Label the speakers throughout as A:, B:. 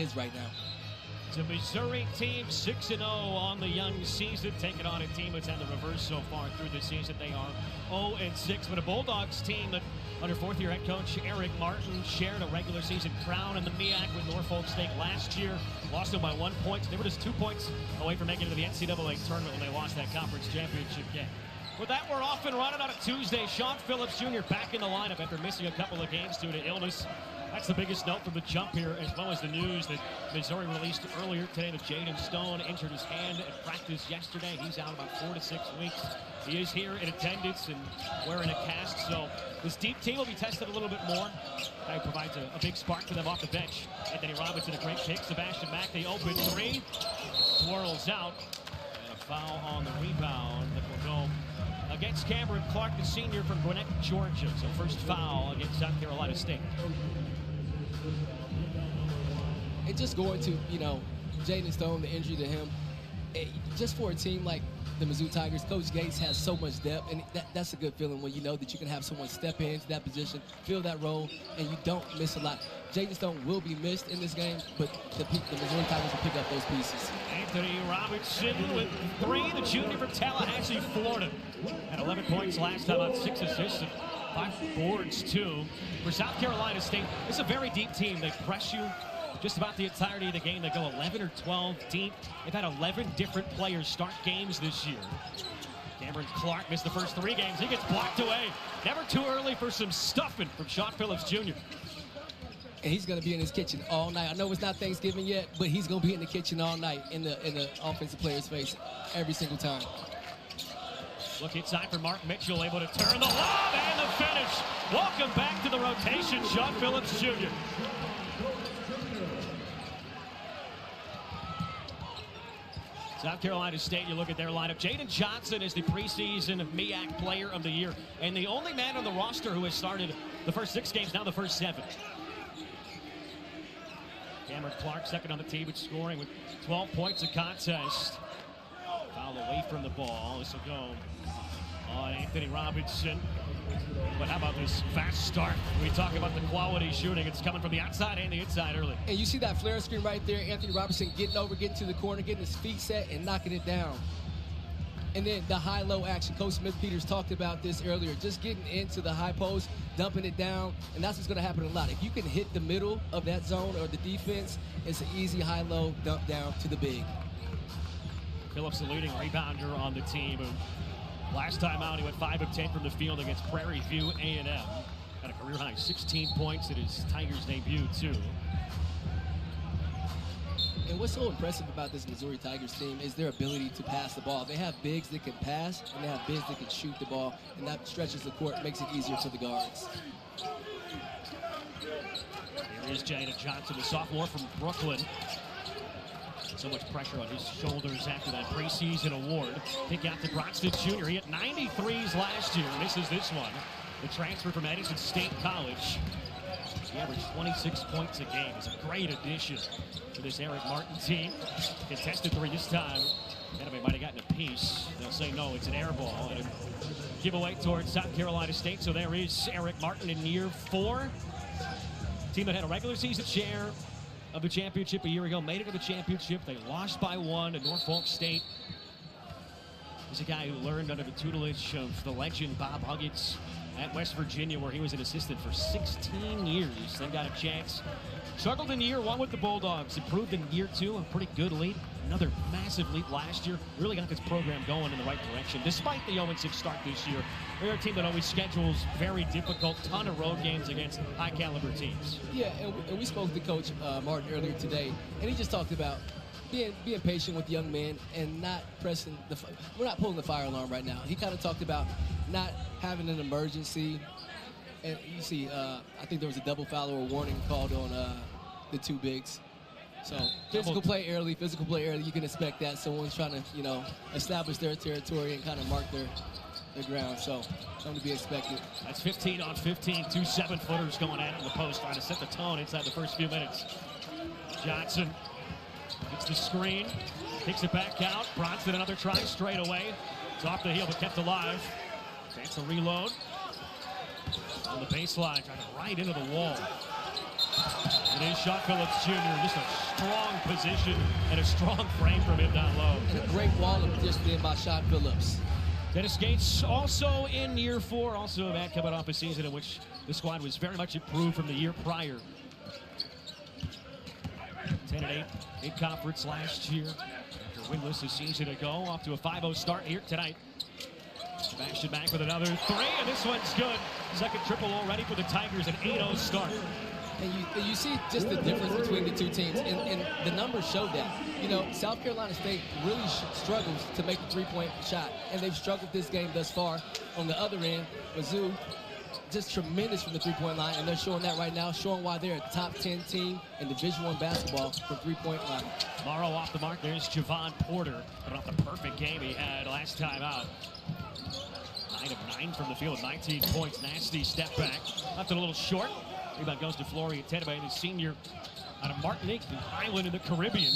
A: is right now.
B: It's a Missouri team 6-0 on the young season, taking on a team that's had the reverse so far through the season. They are 0-6, but a Bulldogs team that under fourth-year head coach Eric Martin shared a regular season crown in the MEAC with Norfolk State last year. Lost them by 1 point. They were just 2 points away from making it to the NCAA tournament when they lost that conference championship game. With that, we're off and running on a Tuesday. Sean Phillips Jr. back in the lineup after missing a couple of games due to illness. That's the biggest note from the jump here, as well as the news that Missouri released earlier today that Jaden Stone injured his hand at practice yesterday. He's out about 4 to 6 weeks. He is here in attendance and wearing a cast, so this deep team will be tested a little bit more. That provides a big spark for them off the bench. Anthony Robinson, a great kick. Sebastian Mack, the open three. Swirls out. And a foul on the rebound that will go against Cameron Clark, the senior from Gwinnett, Georgia. So first foul against South Carolina State.
A: And just going to, Jaden Stone, the injury to him, just for a team like the Mizzou Tigers, Coach Gates has so much depth, and that's a good feeling when you know that you can have someone step into that position, fill that role, and you don't miss a lot. Jaden Stone will be missed in this game, but the Missouri Tigers will pick up those pieces.
B: Anthony Robinson with 3, the junior from Tallahassee, Florida. Had 11 points last time on 6 assists and 5 boards, too. For South Carolina State, it's a very deep team. They press you just about the entirety of the game. They go 11 or 12 deep. They've had 11 different players start games this year. Cameron Clark missed the first 3 games. He gets blocked away. Never too early for some stuffing from Sean Phillips Jr.
A: And he's going to be in his kitchen all night. I know it's not Thanksgiving yet, but he's going to be in the kitchen all night in the offensive player's face every single time.
B: Look inside for Mark Mitchell, able to turn the lob and the finish. Welcome back to the rotation, Sean Phillips Jr. South Carolina State, you look at their lineup. Jaden Johnson is the preseason MEAC Player of the Year, and the only man on the roster who has started the first 6 games, now the first 7. Cameron Clark, second on the team, with scoring with 12 points a contest. Foul away from the ball. This will go on Anthony Robinson. But how about this fast start? We talk about the quality shooting. It's coming from the outside and the inside early.
A: And you see that flare screen right there. Anthony Robinson getting to the corner, getting his feet set and knocking it down. And then the high-low action. Coach Smith-Peters talked about this earlier. Just getting into the high post, dumping it down, and that's what's going to happen a lot. If you can hit the middle of that zone or the defense, it's an easy high-low dump down to the big.
B: Phillips, the leading rebounder on the team. Last time out, he went 5 of 10 from the field against Prairie View A&M. Had a career-high 16 points at his Tigers debut, too.
A: And what's so impressive about this Missouri Tigers team is their ability to pass the ball. They have bigs that can pass, and they have bigs that can shoot the ball, and that stretches the court, makes it easier for the guards.
B: Here is Jaden Johnson, the sophomore from Brooklyn. So much pressure on his shoulders after that preseason award. Pick out to Bronston Jr. He hit 93s last year, misses this one. The transfer from Edison State College. He averaged 26 points a game. He's a great addition to this Eric Martin team. Contested 3 this time. Enemy might have gotten a piece. They'll say no, it's an air ball. And a giveaway towards South Carolina State. So there is Eric Martin in year 4. Team that had a regular season share of the championship a year ago, made it to the championship. They lost by 1 to Norfolk State. He's a guy who learned under the tutelage of the legend Bob Huggins at West Virginia, where he was an assistant for 16 years. Then got a chance. Struggled in year 1 with the Bulldogs. Improved in year 2, a pretty good lead. Another massive lead last year. Really got this program going in the right direction. Despite the 0-6 start this year, they're a team that always schedules very difficult, ton of road games against high-caliber teams.
A: Yeah, and we spoke to Coach Martin earlier today, and he just talked about being patient with young men and not pressing we're not pulling the fire alarm right now. He kind of talked about not having an emergency. And you see, I think there was a double foul or a warning called on the 2 bigs. So physical play early, you can expect that. Someone's trying to, establish their territory and kind of mark their ground. So something to be expected.
B: That's 15 on 15, 2 7-footers going at it in the post, trying to set the tone inside the first few minutes. Johnson gets the screen, kicks it back out. Bronston another try straight away. It's off the heel, but kept alive. Chance to reload. On the baseline, trying to right into the wall. It is Sean Phillips Jr. Just a strong position and a strong frame from him down low.
A: And a great wall of discipline by Sean Phillips.
B: Dennis Gates also in year 4, also a man coming off a season in which the squad was very much improved from the year prior. 10-8 in conference last year. After winless a season ago, off to a 5-0 start here tonight. Sebastian back with another 3, and this one's good. Second triple already for the Tigers, an 8-0 start.
A: And you see just the difference between the two teams, and the numbers show that. You know, South Carolina State really struggles to make the three-point shot, and they've struggled this game thus far. On the other end, Mizzou, just tremendous from the three-point line, and they're showing that right now, showing why they're a top 10 team in Division I basketball from three-point line.
B: Morrow off the mark. There's Javon Porter, but off the perfect game he had last time out. 9 of 9 from the field, 19 points. Nasty step back. Left it a little short. Rebound goes to Florian Tenebay, the senior out of Martinique, the island in the Caribbean.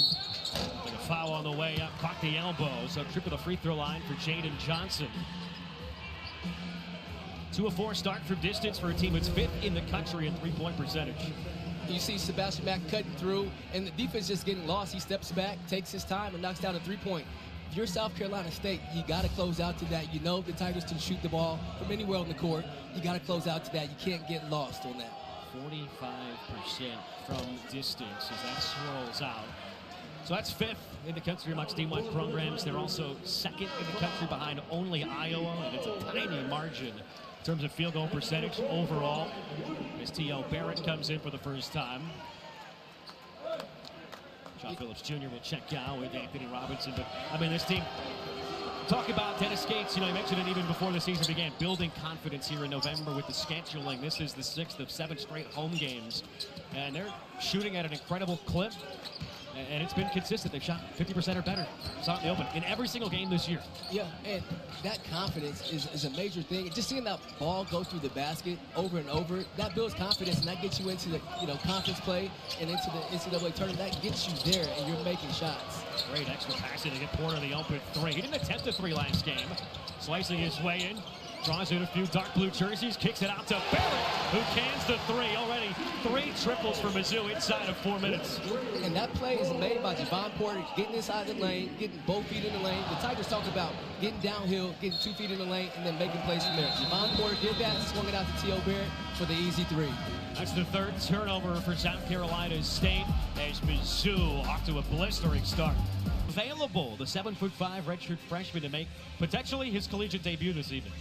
B: With a foul on the way up, caught the elbow. So trip to the free throw line for Jaden Johnson. 2 of 4 start from distance for a team that's 5th in the country in three-point percentage.
A: You see Sebastian Mack cutting through, and the defense just getting lost. He steps back, takes his time, and knocks down a three-point. If you're South Carolina State, you got to close out to that. You know the Tigers can shoot the ball from anywhere on the court. You got to close out to that. You can't get lost on that.
B: 45% from distance as that swirls out. So that's 5th in the country amongst D1 programs. They're also 2nd in the country behind only Iowa, and it's a tiny margin in terms of field goal percentage overall. As T.O. Barrett comes in for the first time. Sean Phillips Jr. will check out with Anthony Robinson. But, I mean, this team, talk about Dennis Gates, you know, he mentioned it even before the season began, building confidence here in November with the scheduling. This is the 6th of 7 straight home games. And they're shooting at an incredible clip. And it's been consistent. They've shot 50% or better. It's out in the open in every single game this year. Yeah,
A: and that confidence is a major thing. Just seeing that ball go through the basket over and over, that builds confidence, and that gets you into the conference play and into the NCAA tournament. That gets you there, and you're making shots.
B: Great extra passing to get Porter the open 3. He didn't attempt a 3 last game. Slicing his way in. Draws in a few dark blue jerseys, kicks it out to Barrett, who cans the 3. Already 3 triples for Mizzou inside of 4 minutes.
A: And that play is made by Javon Porter, getting inside the lane, getting both feet in the lane. The Tigers talk about getting downhill, getting 2 feet in the lane, and then making plays from there. Javon Porter did that, swung it out to T.O. Barrett for the easy 3.
B: That's the 3rd turnover for South Carolina State as Mizzou off to a blistering start. Available, the 7'5" redshirt freshman to make potentially his collegiate debut this evening.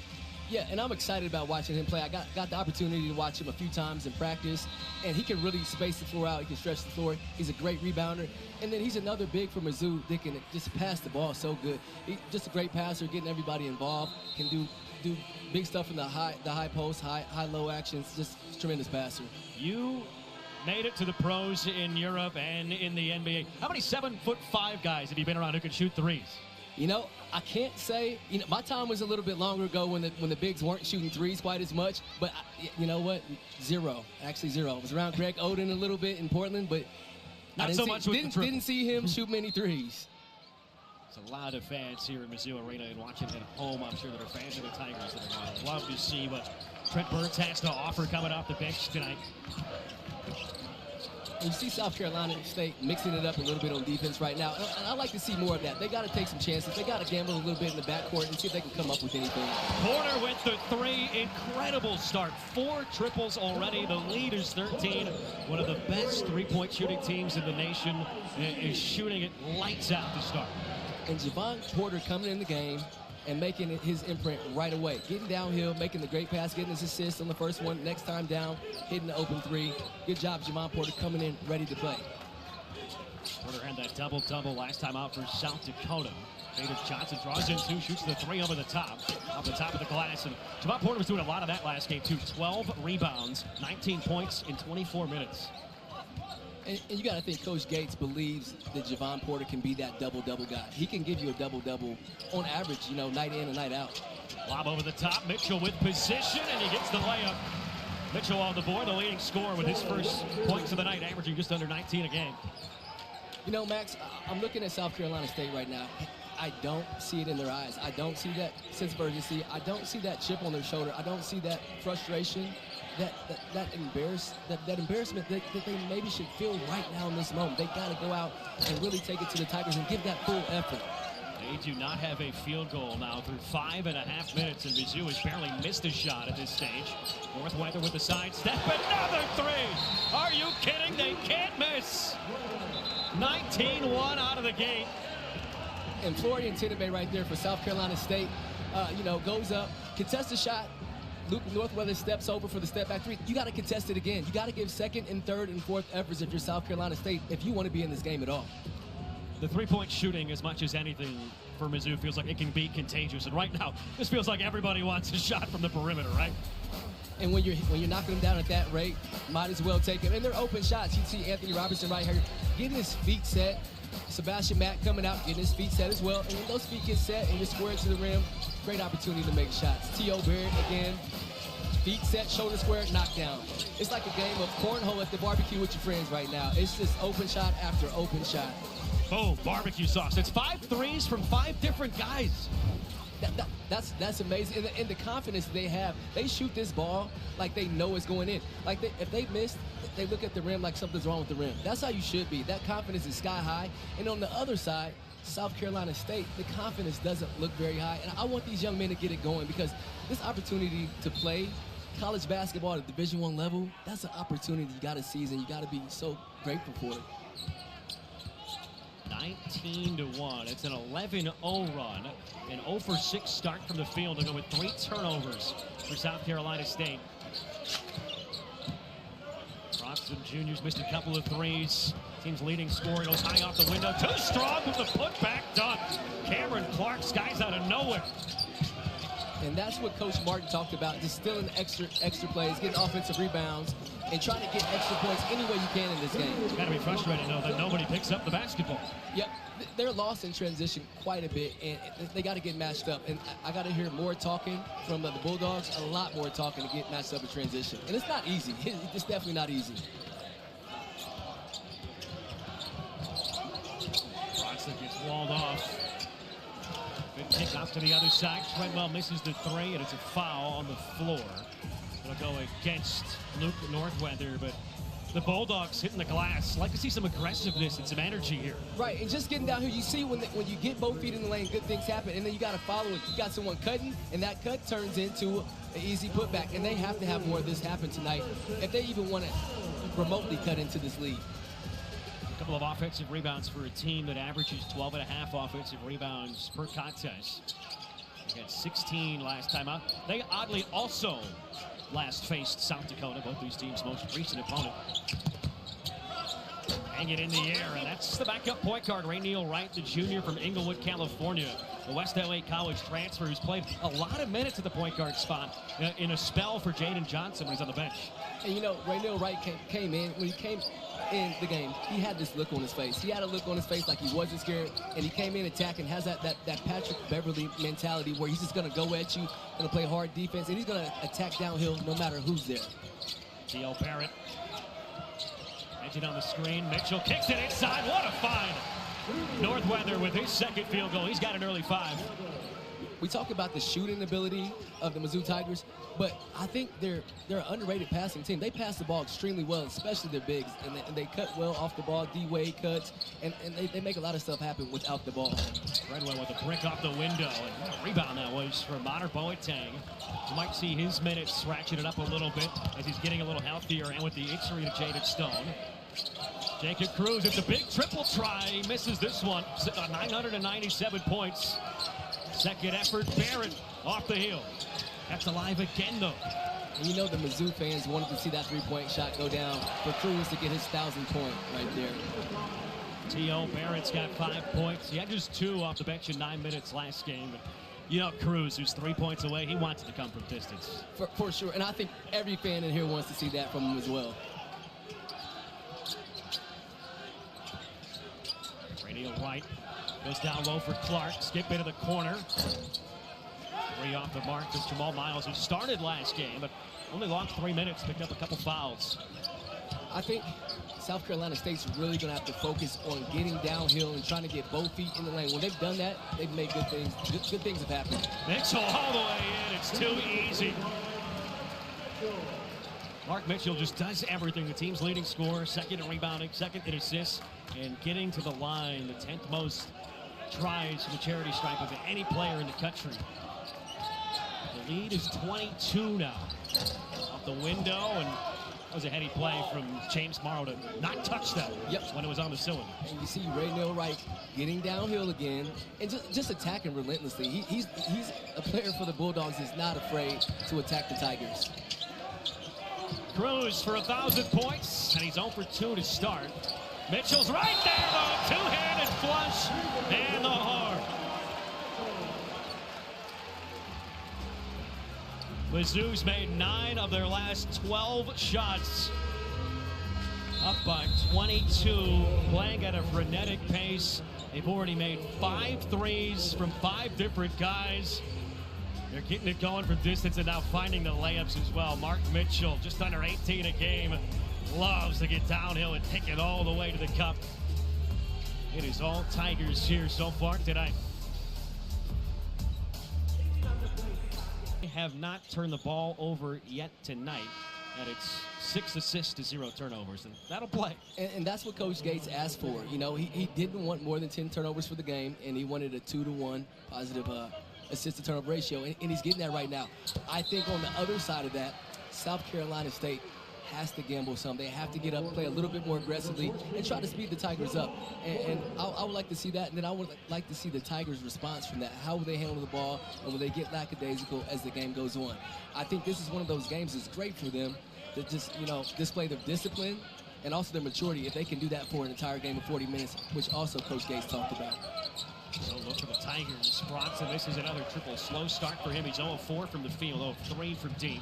A: Yeah, and I'm excited about watching him play. I got the opportunity to watch him a few times in practice, and he can really space the floor out. He can stretch the floor. He's a great rebounder. And then he's another big for Mizzou that can just pass the ball so good. He's just a great passer, getting everybody involved, can do big stuff in the high post, high-low actions. Just a tremendous passer.
B: You made it to the pros in Europe and in the NBA. How many 7'5" guys have you been around who can shoot threes?
A: You know, I can't say. You know, my time was a little bit longer ago when the bigs weren't shooting threes quite as much. But you know what? Zero. Actually, zero. I was around Greg Oden a little bit in Portland, but didn't see him shoot many threes.
B: There's a lot of fans here in Mizzou Arena and watching at home. I'm sure that are fans of the Tigers that are going to love to see what Trent Burns has to offer coming off the bench tonight.
A: You see South Carolina State mixing it up a little bit on defense right now. And I like to see more of that. They got to take some chances. They got to gamble a little bit in the backcourt and see if they can come up with anything.
B: Porter with the 3. Incredible start. 4 triples already. The lead is 13. One of the best three-point shooting teams in the nation is shooting it lights out to start.
A: And Javon Porter coming in the game and making his imprint right away. Getting downhill, making the great pass, getting his assist on the first one. Next time down, hitting the open 3. Good job, Javon Porter, coming in ready to play.
B: Porter had that double-double last time out for South Dakota. David Johnson draws in 2, shoots the 3 over the top, off the top of the glass. And Javon Porter was doing a lot of that last game, too. 12 rebounds, 19 points in 24 minutes.
A: And you got to think Coach Gates believes that Javon Porter can be that double-double guy. He can give you a double-double on average, you know, night in and night out.
B: Lob over the top. Mitchell with position, and he gets the layup. Mitchell on the board, the leading scorer with his first points of the night, averaging just under 19 a game.
A: You know, Max, I'm looking at South Carolina State right now. I don't see it in their eyes. I don't see that sense of urgency. I don't see that chip on their shoulder. I don't see that frustration. that embarrassment that they maybe should feel right now in this moment. They got to go out and really take it to the Tigers and give that full effort.
B: They do not have a field goal now through 5.5 minutes, and Mizzou has barely missed a shot at this stage. Northweather with the sidestep, another three! Are you kidding? They can't miss! 19-1 out of the gate.
A: And Florian Tinebe right there for South Carolina State, goes up, contests the shot. Luke Northweather steps over for the step back three. You got to contest it again. You got to give second and third and fourth efforts if you're South Carolina State if you want to be in this game at all.
B: The three-point shooting, as much as anything for Mizzou, feels like it can be contagious. And right now, this feels like everybody wants a shot from the perimeter, right?
A: And when you're knocking them down at that rate, might as well take them. And they're open shots. You see Anthony Robinson right here getting his feet set. Sebastian Mack coming out, getting his feet set as well. And when those feet get set and you're squared to the rim, great opportunity to make shots. T.O. Barrett again, feet set, shoulder square, knockdown. It's like a game of cornhole at the barbecue with your friends right now. It's just open shot after open shot.
B: Oh, barbecue sauce. It's 5 threes from 5 different guys.
A: That's amazing. And the confidence they have, they shoot this ball like they know it's going in. Like if they miss, they look at the rim like something's wrong with the rim. That's how you should be. That confidence is sky high. And on the other side, South Carolina State, the confidence doesn't look very high. And I want these young men to get it going because this opportunity to play college basketball at the Division I level, that's an opportunity you got to seize, and you got to be so grateful for it.
B: 19-1. It's an 11-0 run. An 0-for-6 start from the field to go with 3 turnovers for South Carolina State. Broxton Jr.'s missed a couple of threes. Team's leading scorer goes high off the window. Too strong with the putback dunk. Cameron Clark, skies out of nowhere.
A: And that's what Coach Martin talked about, just stealing extra plays, getting offensive rebounds, and trying to get extra points any way you can in this game.
B: It's got to be frustrating to know that nobody picks up the basketball.
A: Yep, they're lost in transition quite a bit, and they got to get matched up. And I got to hear more talking from the Bulldogs, a lot more talking to get matched up in transition. And it's not easy. It's definitely not easy.
B: Broxton gets walled off. Good kick off to the other side. Treadwell misses the three, and it's a foul on the floor. It'll go against Luke Northweather, but the Bulldogs hitting the glass. Like to see some aggressiveness and some energy here.
A: Right, and just getting down here, you see when you get both feet in the lane, good things happen, and then you got to follow it. You got someone cutting, and that cut turns into an easy putback, and they have to have more of this happen tonight if they even want to remotely cut into this lead.
B: A couple of offensive rebounds for a team that averages 12.5 offensive rebounds per contest. They had 16 last time out. They oddly also last faced South Dakota, both these teams' most recent opponent. Hang it in the air, and that's the backup point guard, Rainiel Wright, the junior from Inglewood, California. The West LA College transfer who's played a lot of minutes at the point guard spot in a spell for Jaden Johnson when he's on the bench.
A: And you know, Rainiel Wright came in, when he came in the game, he had this look on his face. He had a look on his face like he wasn't scared, and he came in attacking, has that Patrick Beverly mentality where he's just going to go at you, going to play hard defense, and he's going to attack downhill no matter who's there.
B: T.O. Barrett. Edging on the screen. Mitchell kicks it inside. What a find. Northweather with his second field goal. He's got an early 5.
A: We talk about the shooting ability of the Mizzou Tigers, but I think they're an underrated passing team. They pass the ball extremely well, especially their bigs, and they cut well off the ball. D-Wade cuts, and they make a lot of stuff happen without the ball.
B: Redwell with a brick off the window, and what a rebound that was for Mater Boateng. You might see his minutes ratcheted up a little bit as he's getting a little healthier, and with the injury to Jaden Stone. Jacob Cruz, it's a big triple try. He misses this one. 997 points. Second effort, Barrett off the heel. That's alive again, though.
A: And you know the Mizzou fans wanted to see that three-point shot go down for Cruz to get his 1,000th point right there.
B: T.O. Barrett's got 5 points. He had just 2 off the bench in 9 minutes last game. But you know Cruz, who's 3 points away, he wants it to come from distance.
A: For sure, and I think every fan in here wants to see that from him as well.
B: Rainiel Wright goes down low for Clark. Skip into the corner. 3 off the mark. This Jamal Miles, who started last game, but only lost 3 minutes, picked up a couple fouls.
A: I think South Carolina State's really going to have to focus on getting downhill and trying to get both feet in the lane. When they've done that, they've made good things. Good things have happened.
B: Mitchell all the way in. It's too easy. Mark Mitchell just does everything. The team's leading scorer, second in rebounding, second in assists, and getting to the line, the 10th most tries from the charity stripe of any player in the country. The lead is 22 now. Off the window, and that was a heady play from James Morrow to not touch that when it was on the cylinder.
A: And you see Ray Wright getting downhill again and just attacking relentlessly. He's a player for the Bulldogs that's not afraid to attack the Tigers.
B: Cruz for 1,000 points, and he's 0 for 2 to start. Mitchell's right there, though. Two-handed flush and the horn. Mizzou's made 9 of their last 12 shots. Up by 22, playing at a frenetic pace. They've already made 5 threes from 5 different guys. They're getting it going from distance and now finding the layups as well. Mark Mitchell, just under 18 a game, loves to get downhill and take it all the way to the cup. It is all Tigers here so far tonight. They have not turned the ball over yet tonight, and it's 6 assists to 0 turnovers, and that'll play.
A: And that's what Coach Gates asked for. You know, he didn't want more than 10 turnovers for the game, and he wanted a 2-to-1 positive assist to turnover ratio, and he's getting that right now. I think on the other side of that, South Carolina State has to gamble some. They have to get up, play a little bit more aggressively, and try to speed the Tigers up. And I would like to see that, and then I would like to see the Tigers' response from that. How will they handle the ball, and will they get lackadaisical as the game goes on? I think this is one of those games that's great for them to just, you know, display their discipline and also their maturity if they can do that for an entire game of 40 minutes, which also Coach Gates talked about.
B: So look for the Tigers. Bronson, this is another triple. Slow start for him. He's 0-4 from the field, 0-3 from deep.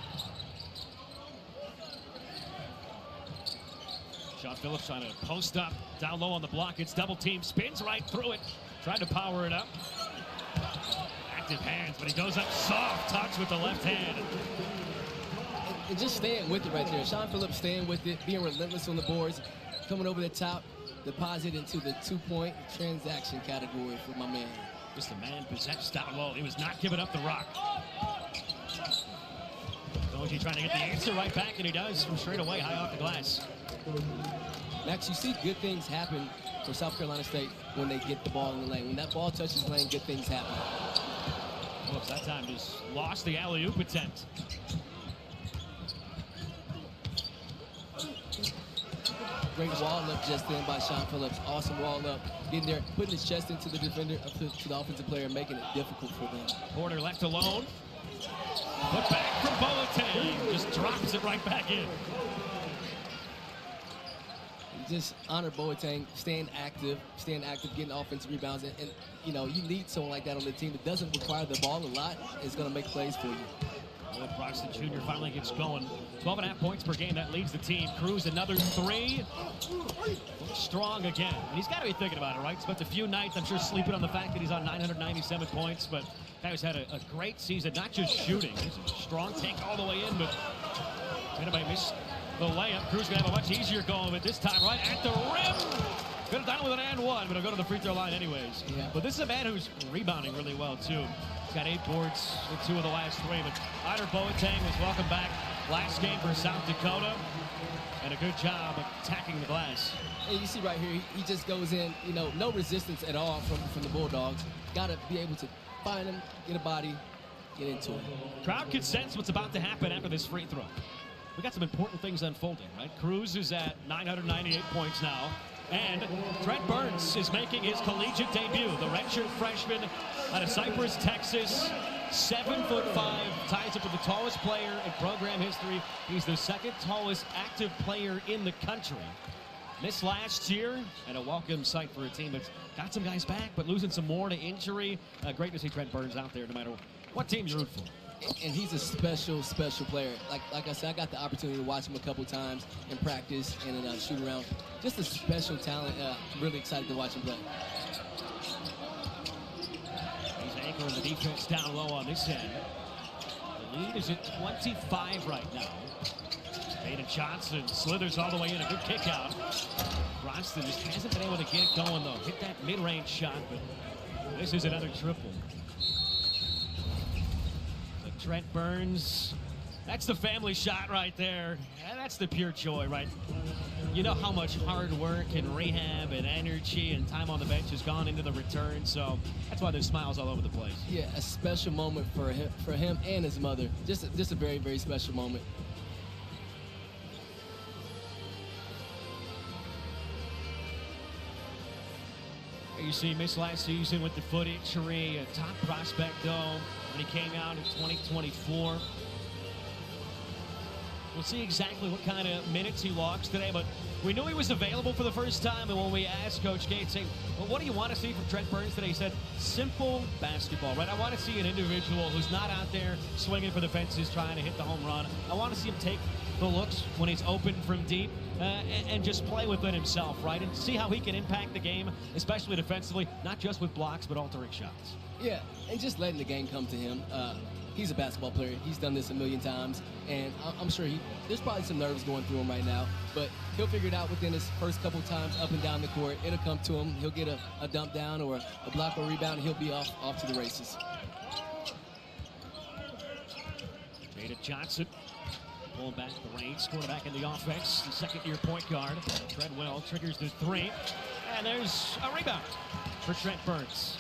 B: Sean Phillips trying to post up, down low on the block. It's double team, spins right through it. Tried to power it up. Active hands, but he goes up soft, touch with the left hand.
A: And just staying with it right there. Sean Phillips staying with it, being relentless on the boards, coming over the top, deposit into the 2-point transaction category for my man.
B: Just a man possessed down low. He was not giving up the rock. Doji trying to get the answer right back, and he does from straight away, high off the glass.
A: Max, you see good things happen for South Carolina State when they get the ball in the lane. When that ball touches the lane, good things happen.
B: Phillips that time just lost the alley-oop attempt.
A: Great wall up just then by Sean Phillips. Awesome wall up. Getting there, putting his chest into the defender, to the offensive player, making it difficult for them.
B: Porter left alone. Put back from Boateng. Just drops it right back in.
A: Just honor Boateng, staying active, getting offensive rebounds. And, you know, you need someone like that on the team that doesn't require the ball a lot. It's going to make plays for you.
B: Well, Broxton Jr. finally gets going. 12.5 points per game. That leads the team. Cruz another 3. Strong again. And he's got to be thinking about it, right? Spent a few nights, I'm sure, sleeping on the fact that he's on 997 points. But guy who's had a great season, not just shooting. He's a strong take all the way in, but anybody missed the layup. Cruz going to have a much easier going with this time right at the rim. Could have done it with an and one, but he'll go to the free throw line anyways.
A: Yeah.
B: But this is a man who's rebounding really well, too. He's got 8 boards in 2 of the last 3. But Honor Boateng was welcome back last game for South Dakota. And a good job of attacking the glass.
A: And you see right here, he just goes in, you know, no resistance at all from the Bulldogs. Got to be able to find him, get a body, get into it.
B: Crowd can sense what's about to happen after this free throw. We got some important things unfolding, right? Cruz is at 998 points now. And Trent Burns is making his collegiate debut. The redshirt freshman out of Cypress, Texas. 7'5", ties up with the tallest player in program history. He's the 2nd tallest active player in the country. Missed last year, and a welcome sight for a team that's got some guys back, but losing some more to injury. Great to see Trent Burns out there, no matter what team you root for.
A: And he's a special player. Like I said, I got the opportunity to watch him a couple times in practice and in a shoot around. Just a special talent. Really excited to watch him play.
B: He's anchoring the defense down low on this end. The lead is at 25 right now. Aiden Johnson slithers all the way in. A good kick out. Bronston just hasn't been able to get it going, though. Hit that mid-range shot, but this is another triple. Trent Burns That's the family shot right there. And that's the pure joy, right? You know how much hard work and rehab and energy and time on the bench has gone into the return, so that's why there's smiles all over the place.
A: Yeah, a special moment for him and his mother. Just a very, very special moment.
B: You see, he missed last season with the foot injury, a top prospect though, when he came out in 2024. We'll see exactly what kind of minutes he logs today, but we knew he was available for the first time, and when we asked Coach Gates, saying, well, what do you want to see from Trent Burns today? He said, simple basketball, right? I want to see an individual who's not out there swinging for the fences, trying to hit the home run. I want to see him take the looks when he's open from deep and just play within himself, right? And see how he can impact the game, especially defensively, not just with blocks, but altering shots.
A: Yeah, and just letting the game come to him. He's a basketball player. He's done this a million times, and I'm sure there's probably some nerves going through him right now, but he'll figure it out within his first couple times up and down the court. It'll come to him. He'll get a dump down or a block or rebound, and he'll be off to the races.
B: Jada Johnson pulling back the reins, quarterback in the offense, the second-year point guard. Treadwell triggers the three, and there's a rebound for Trent Burns.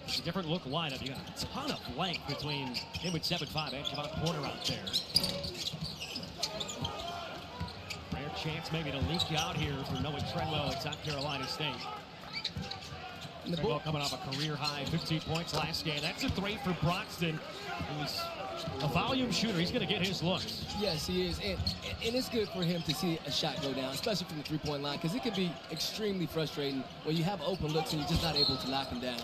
B: It's a different look lineup. You got a ton of length between him with 7'5" and Javon Porter out there. Rare chance maybe to leak out here for Noah Treadwell at South Carolina State. Treadwell coming off a career-high 15 points last game. That's a three for Broxton, who's a volume shooter. He's going to get his looks.
A: Yes, he is. And it's good for him to see a shot go down, especially from the three-point line, because it can be extremely frustrating when you have open looks and you're just not able to knock them down.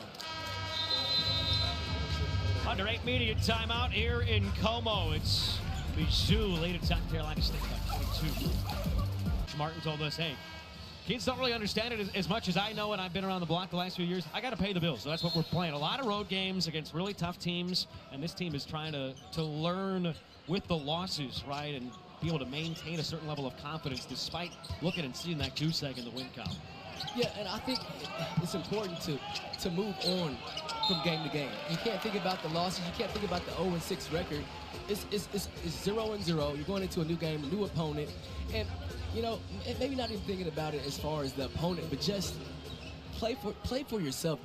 B: Under 8 media timeout here in Como. It's Mizzou lead at South Carolina State by 22. Martin told us, hey, kids don't really understand it as much as I know, and I've been around the block the last few years. I got to pay the bills, so that's what we're playing. A lot of road games against really tough teams, and this team is trying to learn with the losses, right, and be able to maintain a certain level of confidence despite looking and seeing that goose egg in the win count.
A: Yeah, and I think it's important to move on from game to game. You can't think about the losses. You can't think about the 0-6 record. It's 0-0. You're going into a new game, a new opponent, and you know, maybe not even thinking about it as far as the opponent, but just play for yourself.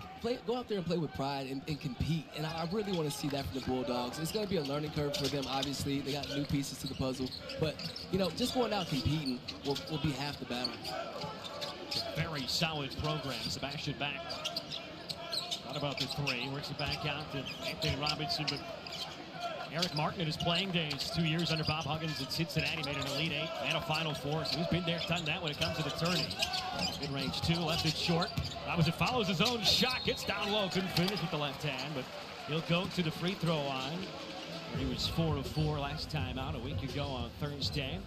A: Go out there and play with pride and compete. And I really want to see that from the Bulldogs. It's going to be a learning curve for them. Obviously, they got new pieces to the puzzle, but you know, just going out competing will be half the battle.
B: Very solid program. Sebastian back. Thought about the three. Works it back out to Anthony Robinson, but Eric Martin in his playing days, 2 years under Bob Huggins at Cincinnati, made an Elite Eight and a Final Four. So he's been there, done that when it comes to the turning. Mid-range two, left it short. Robinson follows his own shot, gets down low, couldn't finish with the left hand, but he'll go to the free throw line. He was 4 of 4 last time out a week ago on Thursday.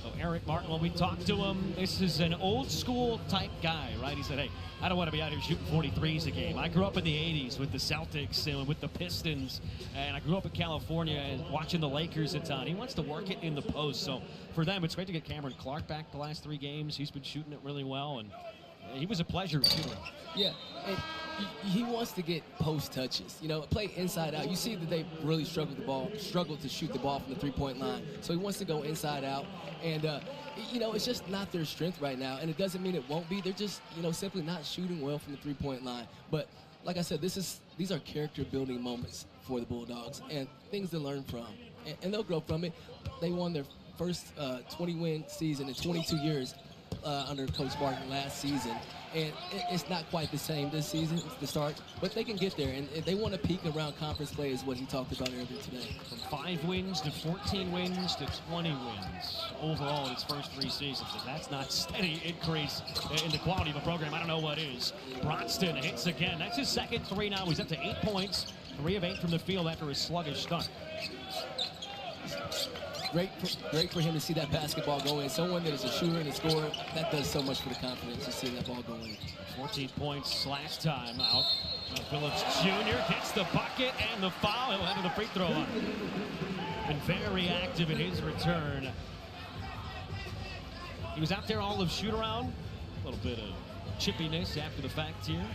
B: So Eric Martin, when we talked to him, this is an old school type guy, right? He said, hey, I don't want to be out here shooting 43s a game. I grew up in the 80s with the Celtics and with the Pistons, and I grew up in California and watching the Lakers a ton. He wants to work it in the post. So for them, it's great to get Cameron Clark back the last 3 games. He's been shooting it really well, and he was a pleasure shooting.
A: Yeah, and he wants to get post touches. You know, play inside out. You see that they really struggled to shoot the ball from the three-point line. So he wants to go inside out, and you know, it's just not their strength right now. And it doesn't mean it won't be. They're just, you know, simply not shooting well from the three-point line. But like I said, these are character-building moments for the Bulldogs and things to learn from, and they'll grow from it. They won their first 20-win season in 22 years under Coach Martin last season. And it's not quite the same this season, it's the start, but they can get there, and they want to peak around conference play is what he talked about earlier today.
B: From 5 wins to 14 wins to 20 wins overall in his first 3 seasons. If that's not steady increase in the quality of a program, I don't know what is. Broxton hits again. That's his second 3 now. He's up to 8 points, 3 of 8 from the field after a sluggish start.
A: Great for him to see that basketball go in. Someone that is a shooter and a scorer, that does so much for the confidence to see that ball go in.
B: 14 points last time out. Phillips Jr. gets the bucket and the foul. He'll head to the free throw line. Been very active in his return. He was out there all of shoot around. A little bit of chippiness after the fact here.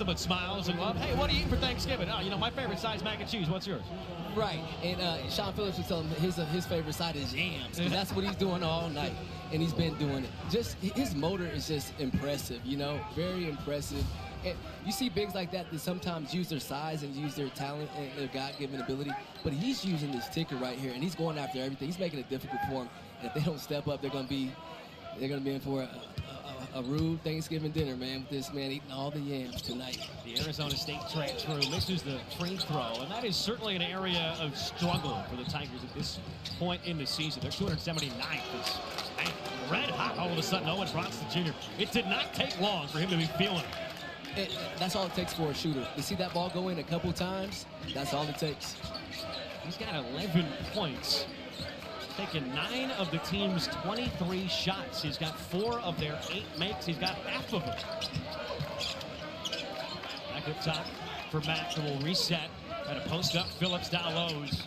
B: nothing but smiles and love. Hey, what are you eating for Thanksgiving? Oh, you know, my favorite size mac and cheese. What's yours?
A: Right, and Sean Phillips was telling him his favorite side is yams, 'cause that's what he's doing all night, and he's been doing it. Just his motor is just impressive, you know, very impressive. And you see bigs like that sometimes use their size and use their talent and their God-given ability, but he's using this ticker right here, and he's going after everything. He's making it difficult for him, and if they don't step up, they're gonna be in for a rude Thanksgiving dinner, man, with this man eating all the yams tonight.
B: The Arizona State transfer misses the free throw, and that is certainly an area of struggle for the Tigers at this point in the season. They're 279th. It's red hot all of a sudden. Owen Bronson Jr. It did not take long for him to be feeling it.
A: That's all it takes for a shooter. To see that ball go in a couple times, that's all it takes.
B: He's got 11 points. Taken 9 of the team's 23 shots. He's got 4 of their 8 makes. He's got half of them. Back up top for Mack, who will reset. At a post up, Phillips down lows.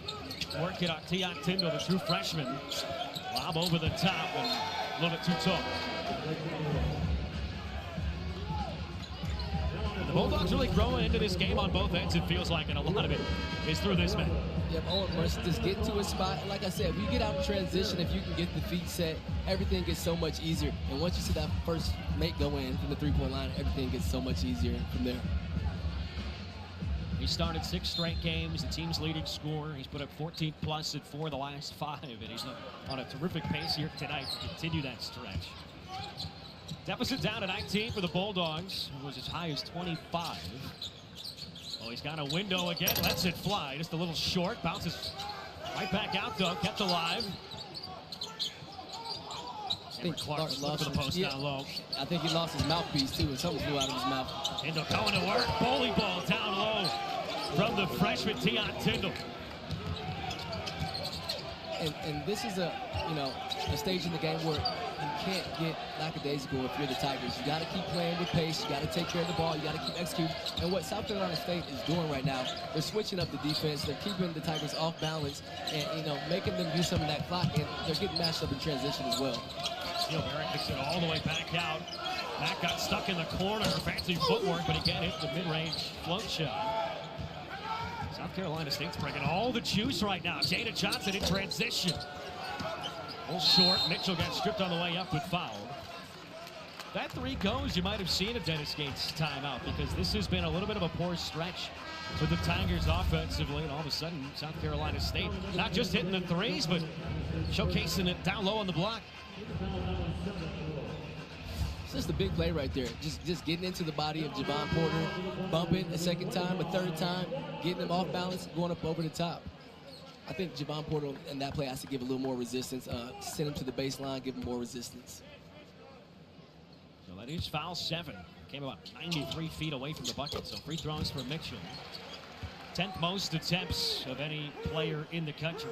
B: Work it on Tiak Tyndall, the true freshman. Lob over the top and a little bit too tall. The Bulldogs really growing into this game on both ends, it feels like, and a lot of it is through this man.
A: Yep, Owen Brunson just get to his spot. And like I said, if you get out in transition, if you can get the feet set, everything gets so much easier. And once you see that first make go in from the three-point line, everything gets so much easier from there.
B: He started 6 straight games, the team's leading scorer. He's put up 14 plus in 4 of the last 5, and he's on a terrific pace here tonight to continue that stretch. Deficit down to 19 for the Bulldogs. It was as high as 25. Oh, he's got a window again. Lets it fly. Just a little short. Bounces right back out, though. Kept alive.
A: I think
B: Clark lost for the post down low.
A: I think he lost his mouthpiece, too, and something flew out of his mouth.
B: Tyndall going to work. Bowling ball down low from the freshman Tiak Tyndall.
A: And this is a stage in the game where you can't get lackadaisical if you're the Tigers. You got to keep playing with pace. You got to take care of the ball. You got to keep executing. And what South Carolina State is doing right now, they're switching up the defense. They're keeping the Tigers off balance and, making them use some of that clock. And they're getting matched up in transition as well.
B: Barrett kicks it all the way back out. Mack got stuck in the corner. Fancy footwork, but again, hit the mid-range float shot. South Carolina State's bringing all the juice right now. Jada Johnson in transition. A little short. Mitchell got stripped on the way up but fouled. That 3 goes, you might have seen a Dennis Gates timeout, because this has been a little bit of a poor stretch for the Tigers offensively, and all of a sudden South Carolina State not just hitting the 3s, but showcasing it down low on the block.
A: It's just a big play right there. Just getting into the body of Javon Porter, bumping a second time, a third time, getting him off balance, going up over the top. I think Javon Porter in that play has to give a little more resistance, send him to the baseline, give him more resistance.
B: So that is foul 7. Came about 93 feet away from the bucket, so free throws for Mitchell. 10th most attempts of any player in the country.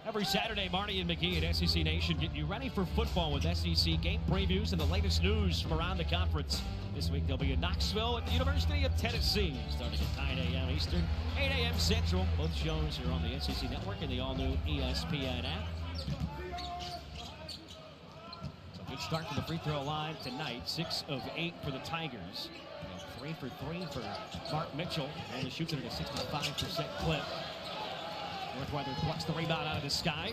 B: Every Saturday, Marty and McGee at SEC Nation getting you ready for football with SEC game previews and the latest news from around the conference. This week they'll be in Knoxville at the University of Tennessee, starting at 9 a.m. Eastern, 8 a.m. Central. Both shows are on the SEC Network and the all-new ESPN app. So good start to the free throw line tonight. 6 of 8 for the Tigers. And 3 for 3 for Mark Mitchell. Only shoots it at a 65% clip. Northweather plucks the rebound out of the sky.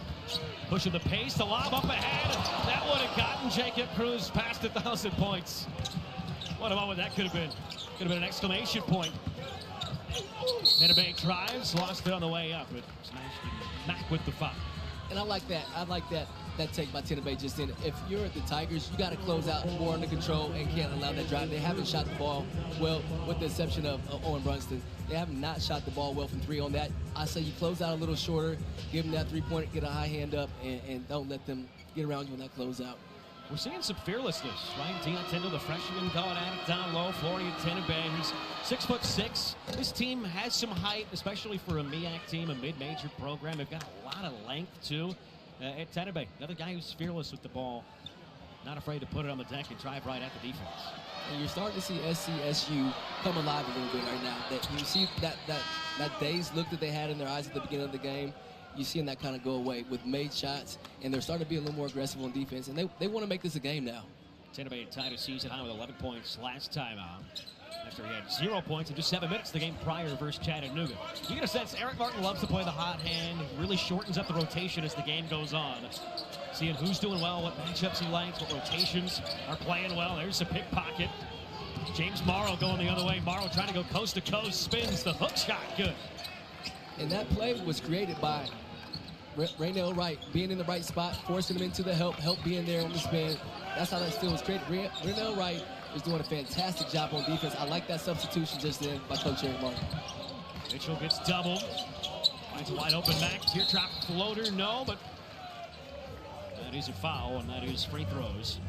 B: Pushing the pace, the lob up ahead. That would have gotten Jacob Cruz past 1,000 points. What a moment that could have been. Could have been an exclamation point. Bay drives, lost it on the way up, but smashed it back with the foul.
A: And I like that. I like that take by Bay just in. If you're at the Tigers, you got to close out more under control and can't allow that drive. They haven't shot the ball well, with the exception of Owen Brunson. They have not shot the ball well from 3 on that. I say you close out a little shorter, give them that 3-pointer, get a high hand up, and don't let them get around you on that closeout.
B: We're seeing some fearlessness, right? Tiak Tyndall, the freshman, going at it down low. Florian Bay, who's 6'6". This team has some height, especially for a MEAC team, a mid-major program. They've got a lot of length, too. At Bay, another guy who's fearless with the ball. Not afraid to put it on the deck and drive right at the defense.
A: And you're starting to see SCSU come alive a little bit right now. That you see that dazed look that they had in their eyes at the beginning of the game, you're seeing that kind of go away with made shots, and they're starting to be a little more aggressive on defense, and they want to make this a game now.
B: Tennessee tied a season high with 11 points last time out, after he had 0 points in just 7 minutes the game prior versus Chattanooga. You get a sense Eric Martin loves to play the hot hand. He really shortens up the rotation as the game goes on. Seeing who's doing well, what matchups he likes, what rotations are playing well. There's a pickpocket. James Morrow going the other way. Morrow trying to go coast to coast, spins the hook shot, good.
A: And that play was created by Raynell Wright being in the right spot, forcing him into the help being there on the spin. That's how that steal was created. Raynell Wright is doing a fantastic job on defense. I like that substitution just then by Coach Eric Martin.
B: Mitchell gets doubled. Finds a wide open Mac. Teardrop floater, no, but that is a foul, and that is free throws.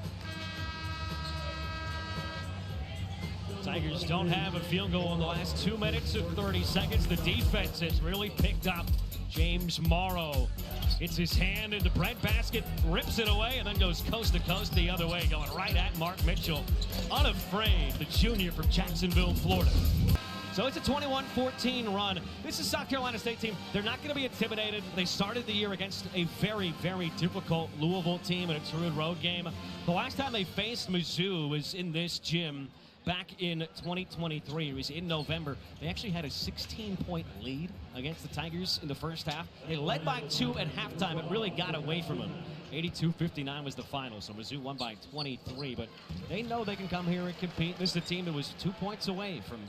B: Tigers don't have a field goal in the last 2 minutes and 30 seconds. The defense has really picked up. James Morrow hits his hand in the breadbasket, rips it away, and then goes coast to coast the other way, going right at Mark Mitchell. Unafraid, the junior from Jacksonville, Florida. So it's a 21-14 run. This is South Carolina State team. They're not going to be intimidated. They started the year against a very, very difficult Louisville team in a Truett Road game. The last time they faced Mizzou was in this gym back in 2023. It was in November. They actually had a 16-point lead against the Tigers in the first half. They led by 2 at halftime. It really got away from them. 82-59 was the final, so Mizzou won by 23. But they know they can come here and compete. This is a team that was 2 points away from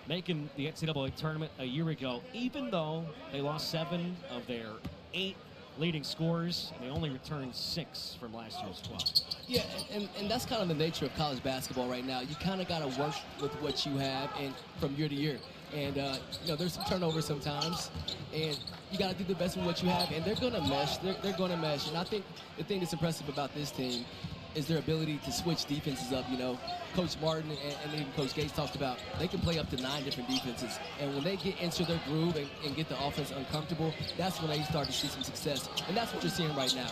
B: making the NCAA tournament a year ago, even though they lost 7 of their 8 leading scorers, and they only returned 6 from last year's 12.
A: Yeah, and that's kind of the nature of college basketball right now. You kind of got to work with what you have and from year to year. And, you know, there's some turnovers sometimes, and you got to do the best with what you have, and they're going to mesh. They're going to mesh. And I think the thing that's impressive about this team is their ability to switch defenses up. You know, Coach Martin and even Coach Gates talked about they can play up to 9 different defenses. And when they get into their groove and get the offense uncomfortable, that's when they start to see some success. And that's what you're seeing right now.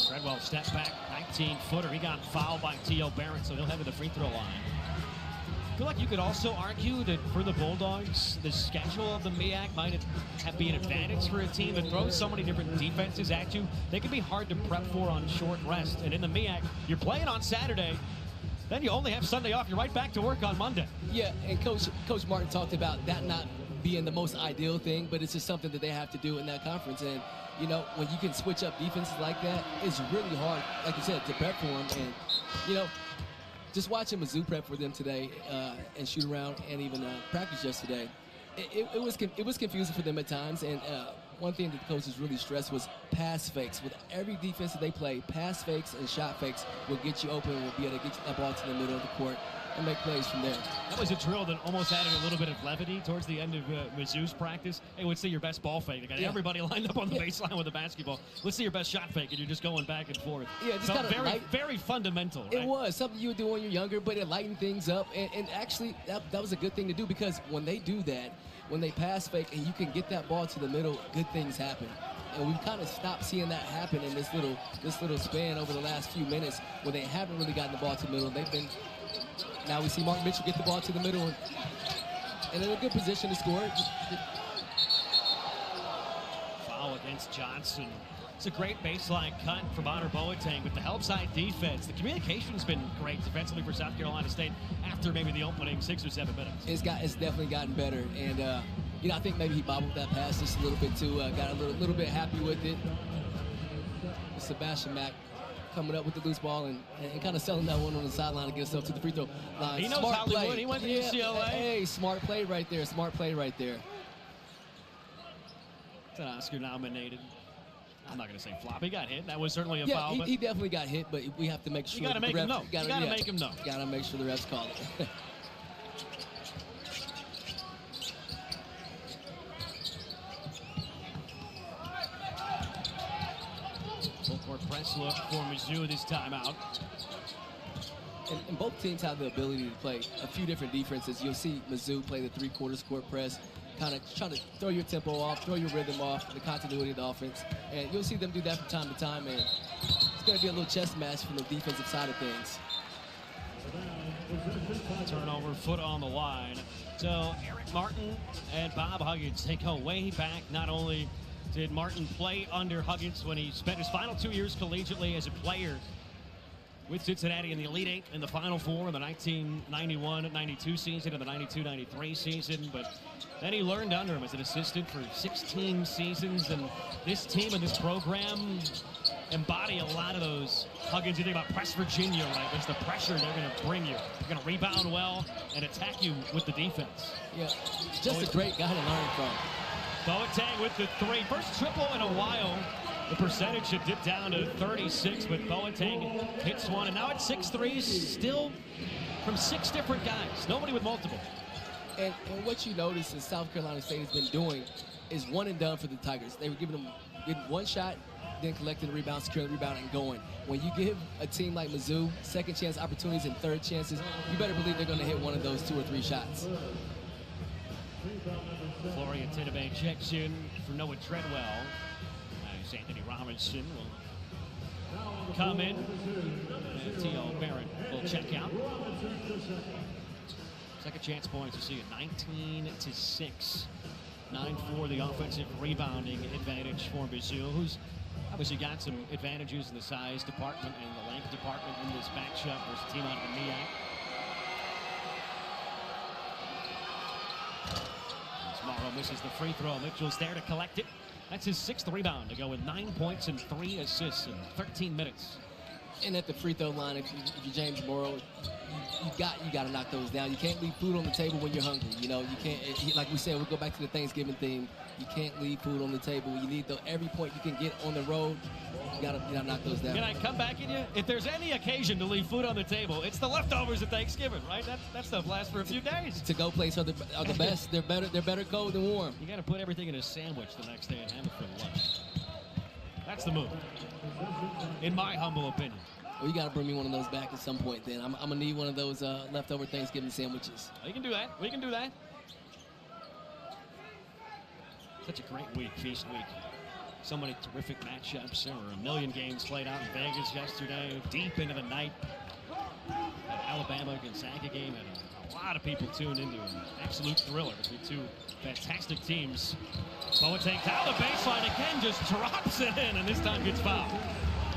B: Treadwell step back, 19-footer. He got fouled by T.O. Barrett, so he'll head to the free throw line. I feel like you could also argue that for the Bulldogs, the schedule of the MEAC might have been an advantage for a team that throws so many different defenses at you. They can be hard to prep for on short rest. And in the MEAC, you're playing on Saturday, then you only have Sunday off. You're right back to work on Monday.
A: Yeah, and Coach Martin talked about that not being the most ideal thing, but it's just something that they have to do in that conference. And, you know, when you can switch up defenses like that, it's really hard, like you said, to prep for them. And, you know, just watching Mizzou prep for them today and shoot around and even practice yesterday, it was confusing for them at times. And one thing that the coaches really stressed was pass fakes. With every defense that they play, pass fakes and shot fakes will get you open and will be able to get that ball to the middle of the court and make plays from there.
B: That was a drill that almost added a little bit of levity towards the end of Mizzou's practice. Hey, let's see your best ball fake. They got everybody lined up on the baseline with a basketball. Let's see your best shot fake, and you're just going back and forth.
A: Yeah, just
B: so
A: kind of
B: very fundamental. Right?
A: It was something you would do when you're younger, but it lightened things up. And actually, that was a good thing to do, because when they do that, when they pass fake and you can get that ball to the middle, good things happen. And we've kind of stopped seeing that happen in this little span over the last few minutes where they haven't really gotten the ball to the middle. Now we see Mark Mitchell get the ball to the middle and in a good position to score.
B: Foul against Johnson. It's a great baseline cut from Honor Boateng with the help side defense. The communication's been great defensively for South Carolina State after maybe the opening 6 or 7 minutes.
A: It's definitely gotten better. And, you know, I think maybe he bobbled that pass just a little bit too. Got a little bit happy with it. Sebastian Mack coming up with the loose ball and kind of selling that one on the sideline to get himself to the free throw line.
B: He knows
A: smart
B: Hollywood.
A: Play.
B: He went to UCLA.
A: Hey, smart play right there. Smart play right there.
B: It's an Oscar nominated. I'm not going to say flop. He got hit. That was certainly a foul.
A: He definitely got hit, but we have to make sure.
B: You got to make him know. You got to make him know.
A: Got to make sure the refs call it.
B: Full court press look for Mizzou this time out.
A: And both teams have the ability to play a few different defenses. You'll see Mizzou play the three-quarters court press, kind of trying to throw your tempo off, throw your rhythm off, the continuity of the offense. And you'll see them do that from time to time, and it's going to be a little chess match from the defensive side of things.
B: Turnover, foot on the line. So Eric Martin and Bob Huggins, they go way back, not only Did Martin play under Huggins when he spent his final 2 years collegiately as a player with Cincinnati in the Elite Eight in the Final Four in the 1991-92 season and the 92-93 season? But then he learned under him as an assistant for 16 seasons, and this team and this program embody a lot of those. Huggins, you think about West Virginia, right? There's the pressure they're going to bring you. They're going to rebound well and attack you with the defense.
A: Yeah, just a great guy to learn from.
B: Boateng with the three. First triple in a while. The percentage should dip down to 36, but Boateng hits one, and now it's 6 threes, still from 6 different guys. Nobody with multiple.
A: And what you notice is South Carolina State has been doing is one and done for the Tigers. They were getting one shot, then collecting the rebound, securing the rebound, and going. When you give a team like Mizzou second chance opportunities and third chances, you better believe they're going to hit one of those 2 or 3 shots.
B: Florian Tinabay checks in for Noah Treadwell. Anthony Robinson will come in, and T.O. Barrett will check out. Second chance points, you see it 19-6. 9-4 the offensive rebounding advantage for Mizzou, who's obviously got some advantages in the size department and the length department in this matchup versus a team out of the MEAC. As Morrow misses the free throw, Mitchell's there to collect it. That's his 6th rebound to go with 9 points and 3 assists in 13 minutes.
A: And at the free throw line, if you're James Morrow, you got to knock those down. You can't leave food on the table when you're hungry. You know, you can't. Like we said, we'll go back to the Thanksgiving theme. You can't leave food on the table. You need every point you can get on the road. You gotta knock those down.
B: Can I come back at you? If there's any occasion to leave food on the table, it's the leftovers at Thanksgiving, right? That stuff lasts for a few days.
A: To-go plates are the best. They're better cold than warm.
B: You got to put everything in a sandwich the next day and have it for lunch. That's the move, in my humble opinion.
A: Well, you got to bring me one of those back at some point. Then I'm gonna need one of those leftover Thanksgiving sandwiches.
B: We can do that. We can do that. Such a great week, feast week. So many terrific matchups. There were a million games played out in Vegas yesterday, deep into the night. That Alabama-Gonzaga game had a lot of people tuned into an absolute thriller between 2 fantastic teams. Boateng down the baseline again, just drops it in, and this time gets fouled.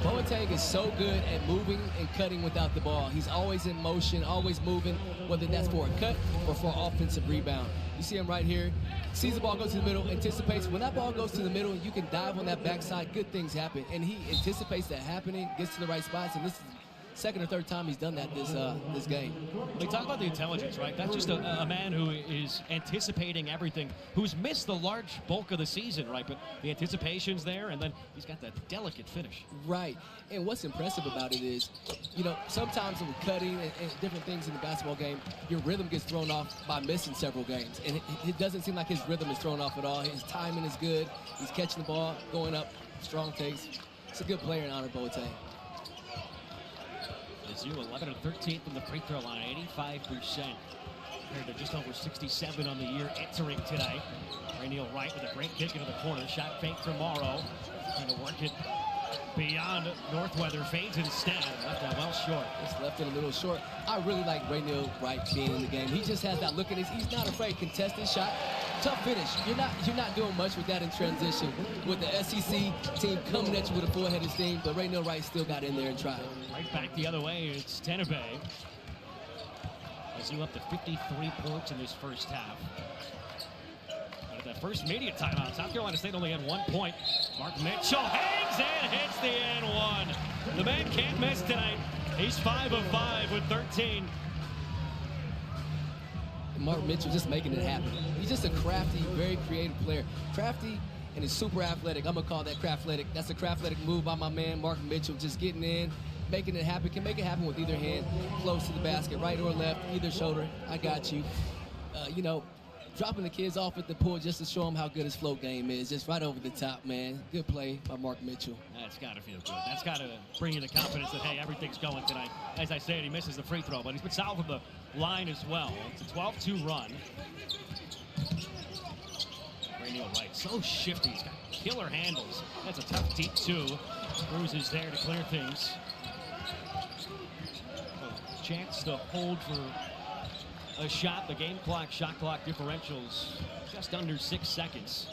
A: Boateng is so good at moving and cutting without the ball. He's always in motion, always moving, whether that's for a cut or for an offensive rebound. You see him right here. Sees the ball go to the middle, anticipates. When that ball goes to the middle, you can dive on that backside, good things happen. And he anticipates that happening, gets to the right spots, and this is the 2nd or 3rd time he's done that this game.
B: We talk about the intelligence, right? That's just a man who is anticipating everything, who's missed the large bulk of the season, right? But the anticipation's there, and then he's got that delicate finish.
A: Right. And what's impressive about it is, you know, sometimes with cutting and different things in the basketball game, your rhythm gets thrown off by missing several games. And it doesn't seem like his rhythm is thrown off at all. His timing is good. He's catching the ball, going up, strong takes. It's a good player in honor Boateng.
B: Mizzou 11 and 13 from the free throw line, 85%. Compared to just over 67 on the year entering today. Rainiel Wright with a great kick into the corner. Shot fake from Morrow. Trying to work it beyond Northweather. Fades instead. Left that well short.
A: Just left it a little short. I really like Rainiel Wright being in the game. He just has that look in his. He's not afraid. Contested shot. Tough finish. You're not doing much with that in transition. With the SEC team coming at you with a full-headed steam, but Rainiel Wright still got in there and tried.
B: Right back the other way, it's Tinabay. Mizzou up to 53 points in this first half. But at that first media timeout, South Carolina State only had 1 point. Mark Mitchell hangs and hits the and one. The man can't miss tonight. He's 5 of 5 with 13.
A: Mark Mitchell just making it happen. He's just a crafty, very creative player. Crafty and he's super athletic. I'm going to call that craft-letic. That's a craft-letic move by my man, Mark Mitchell, just getting in, making it happen. Can make it happen with either hand, close to the basket, right or left, either shoulder. I got you. You know, dropping the kids off at the pool just to show them how good his float game is. Just right over the top, man. Good play by Mark Mitchell.
B: That's got to feel good. That's got to bring you the confidence that, hey, everything's going tonight. As I said, he misses the free throw, but he's been solid from the line as well. It's a 12-2 run. Rainiel Wright, so shifty. He's got killer handles. That's a tough deep 2. Cruz is there to clear things. A chance to hold for a shot. The game clock, shot clock differentials just under 6 seconds.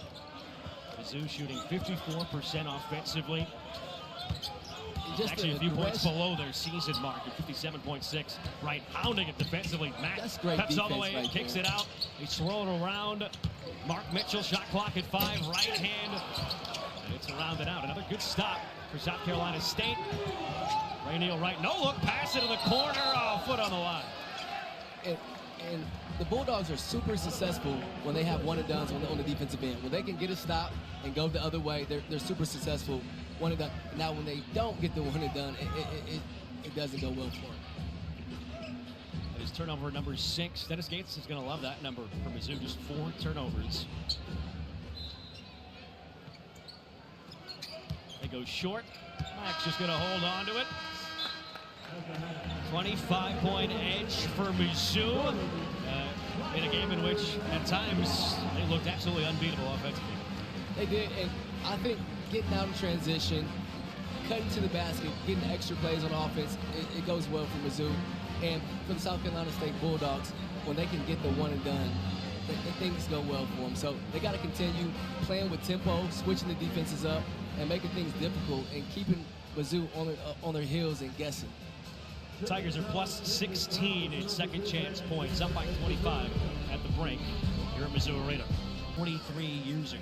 B: Mizzou shooting 54% offensively.
A: Just
B: Actually, a few points below their season mark at 57.6. Right, pounding it defensively. Matt cuts all the way in, kicks it out. They swirl it around. Mark Mitchell, shot clock at 5, right hand. And it's rounded out. Another good stop for South Carolina State. Ray Neal right, no look, pass it to the corner. Oh, foot on the line.
A: And the Bulldogs are super successful when they have one-and-dones on the defensive end. When they can get a stop and go the other way, they're super successful. One-and-done. Now, when they don't get the one-and-done, it doesn't go well for them.
B: That is turnover number 6. Dennis Gates is going to love that number for Mizzou. Just 4 turnovers. They go short. Max just going to hold on to it. 25-point edge for Mizzou in a game in which, at times, they looked absolutely unbeatable offensively.
A: They did, and I think getting out of transition, cutting to the basket, getting extra plays on offense, it goes well for Mizzou. And for the South Carolina State Bulldogs, when they can get the one-and-done, things go well for them. So they got to continue playing with tempo, switching the defenses up, and making things difficult, and keeping Mizzou on their heels and guessing.
B: Tigers are plus 16 in second chance points, up by 25 at the break here at Mizzou Arena. 23 years ago.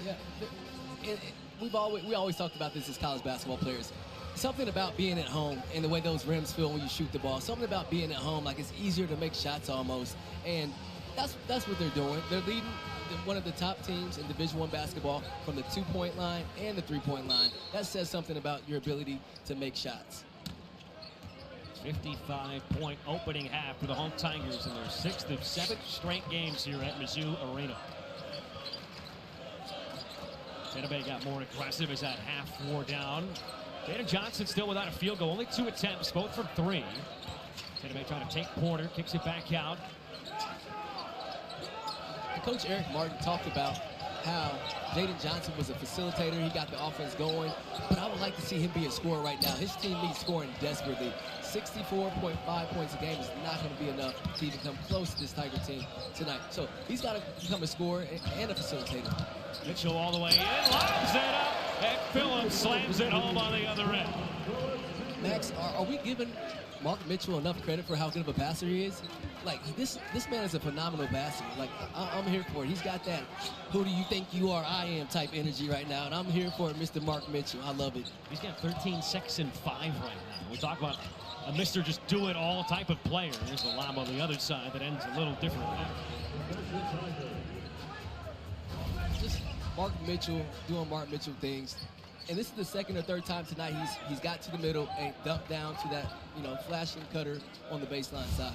A: Yeah, we always talked about this as college basketball players. Something about being at home and the way those rims feel when you shoot the ball. Something about being at home, like it's easier to make shots almost. And that's what they're doing. They're leading one of the top teams in Division I basketball from the 2-point line and the 3-point line. That says something about your ability to make shots.
B: 55-point opening half for the home Tigers in their 6th of 7 straight games here at Mizzou Arena. Tampa Bay got more aggressive as that half wore down. Dana Johnson still without a field goal, only 2 attempts, both from 3. Tampa Bay trying to take Porter, kicks it back out.
A: Coach Eric Martin talked about how Jaden Johnson was a facilitator. He got the offense going, but I would like to see him be a scorer right now. His team needs scoring desperately. 64.5 points a game is not going to be enough to even come close to this Tiger team tonight. So he's got to become a scorer and a facilitator.
B: Mitchell all the way in, lobs it up, and Phillips slams it home on the other end.
A: Max, are we giving Mark Mitchell enough credit for how good of a passer he is? Like, this man is a phenomenal passer. Like, I'm here for it. He's got that who do you think you are, I am type energy right now, and I'm here for it, Mr. Mark Mitchell. I love it.
B: He's got 13 6 and 5 right now. We talk about a Mr. just do it all type of player. There's the lob on the other side that ends a little different.
A: Just Mark Mitchell doing Mark Mitchell things. And this is the second or third time tonight he's got to the middle and dumped down to that, flashing cutter on the baseline side.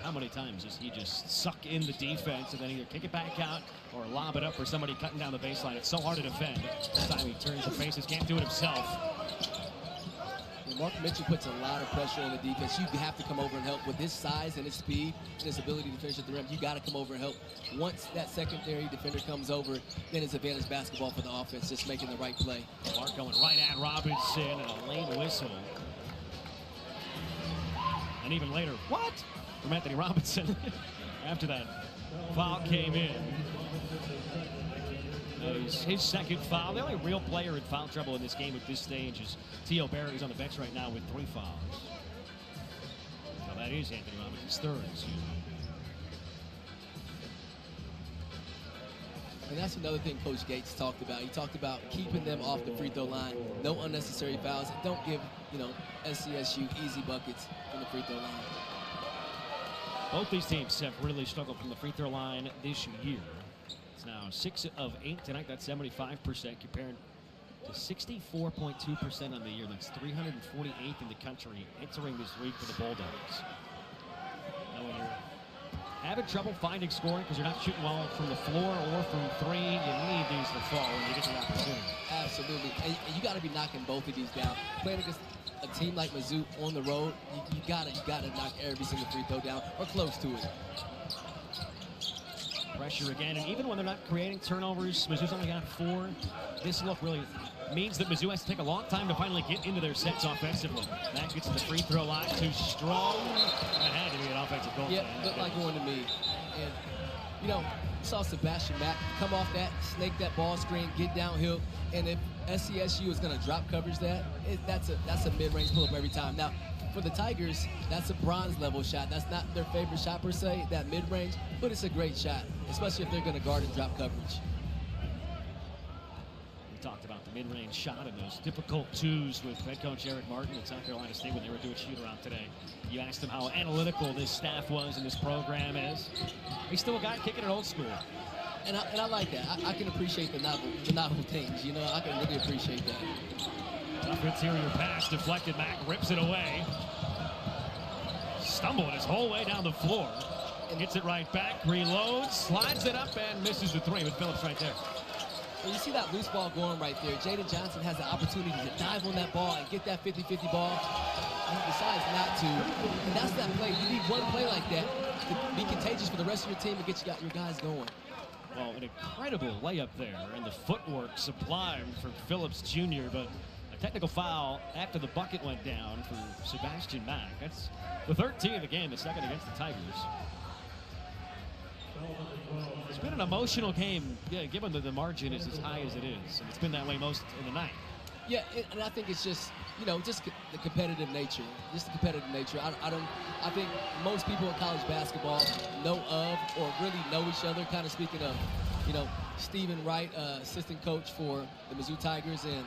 B: How many times does he just suck in the defense and then either kick it back out or lob it up for somebody cutting down the baseline? It's so hard to defend. This time he turns the faces, can't do it himself.
A: Mark Mitchell puts a lot of pressure on the defense. You have to come over and help with his size and his speed and his ability to finish at the rim. You got to come over and help. Once that secondary defender comes over, then it's advantage basketball for the offense, just making the right play.
B: Mark going right at Robinson and a late whistle. And even later, what? From Anthony Robinson after that foul came in. His second foul. The only real player in foul trouble in this game at this stage is T.O. Barrett, who's on the bench right now with 3 fouls. Now that is Anthony Robinson's 3rd.
A: And that's another thing Coach Gates talked about. He talked about keeping them off the free throw line, no unnecessary fouls. Don't give, SCSU easy buckets from the free throw line.
B: Both these teams have really struggled from the free throw line this year. It's now 6 of 8 tonight. That's 75% compared to 64.2% on the year. That's 348th in the country entering this week for the Bulldogs. Now when you're having trouble finding scoring because you're not shooting well from the floor or from 3, you need these to fall when you get the opportunity.
A: Absolutely. And you got to be knocking both of these down. Playing against a team like Mizzou on the road, you gotta knock every single free throw down or close to it.
B: Pressure again, and even when they're not creating turnovers, Mizzou's only got 4. This look really means that Mizzou has to take a long time to finally get into their sets offensively. That gets to the free throw line, too strong. That had to be an offensive goal.
A: Yeah, looked like going to me. And you know, saw Sebastian Mack come off that, snake that ball screen, get downhill, and if SCSU is going to drop coverage that's a mid-range pull-up every time. Now, for the Tigers, that's a bronze level shot. That's not their favorite shot per se, that mid-range, but it's a great shot, especially if they're going to guard and drop coverage.
B: We talked about the mid-range shot and those difficult twos with head coach Eric Martin at South Carolina State when they were doing shoot-around today. You asked him how analytical this staff was and this program is. He's still a guy kicking it old school.
A: And I like that. I can appreciate the novel things. You know, I can really appreciate that.
B: Tough interior pass, deflected. Mack rips it away. Stumbling his whole way down the floor. Gets it right back, reloads, slides it up, and misses the three with Phillips right there.
A: And you see that loose ball going right there. Jaden Johnson has the opportunity to dive on that ball and get that 50-50 ball. And he decides not to. And that's that play. You need one play like that to be contagious for the rest of your team and get your guys going.
B: Well, an incredible layup there, and the footwork sublime for Phillips Jr., but a technical foul after the bucket went down for Sebastian Mack. That's the 13th of the game, the second against the Tigers. It's been an emotional game, given that the margin is as high as it is, and it's been that way most of the night.
A: Yeah, and I think it's just, you know, just the competitive nature. Just the competitive nature. I think most people in college basketball know of or really know each other. Kind of speaking of, you know, Stephen Wright, assistant coach for the Mizzou Tigers, and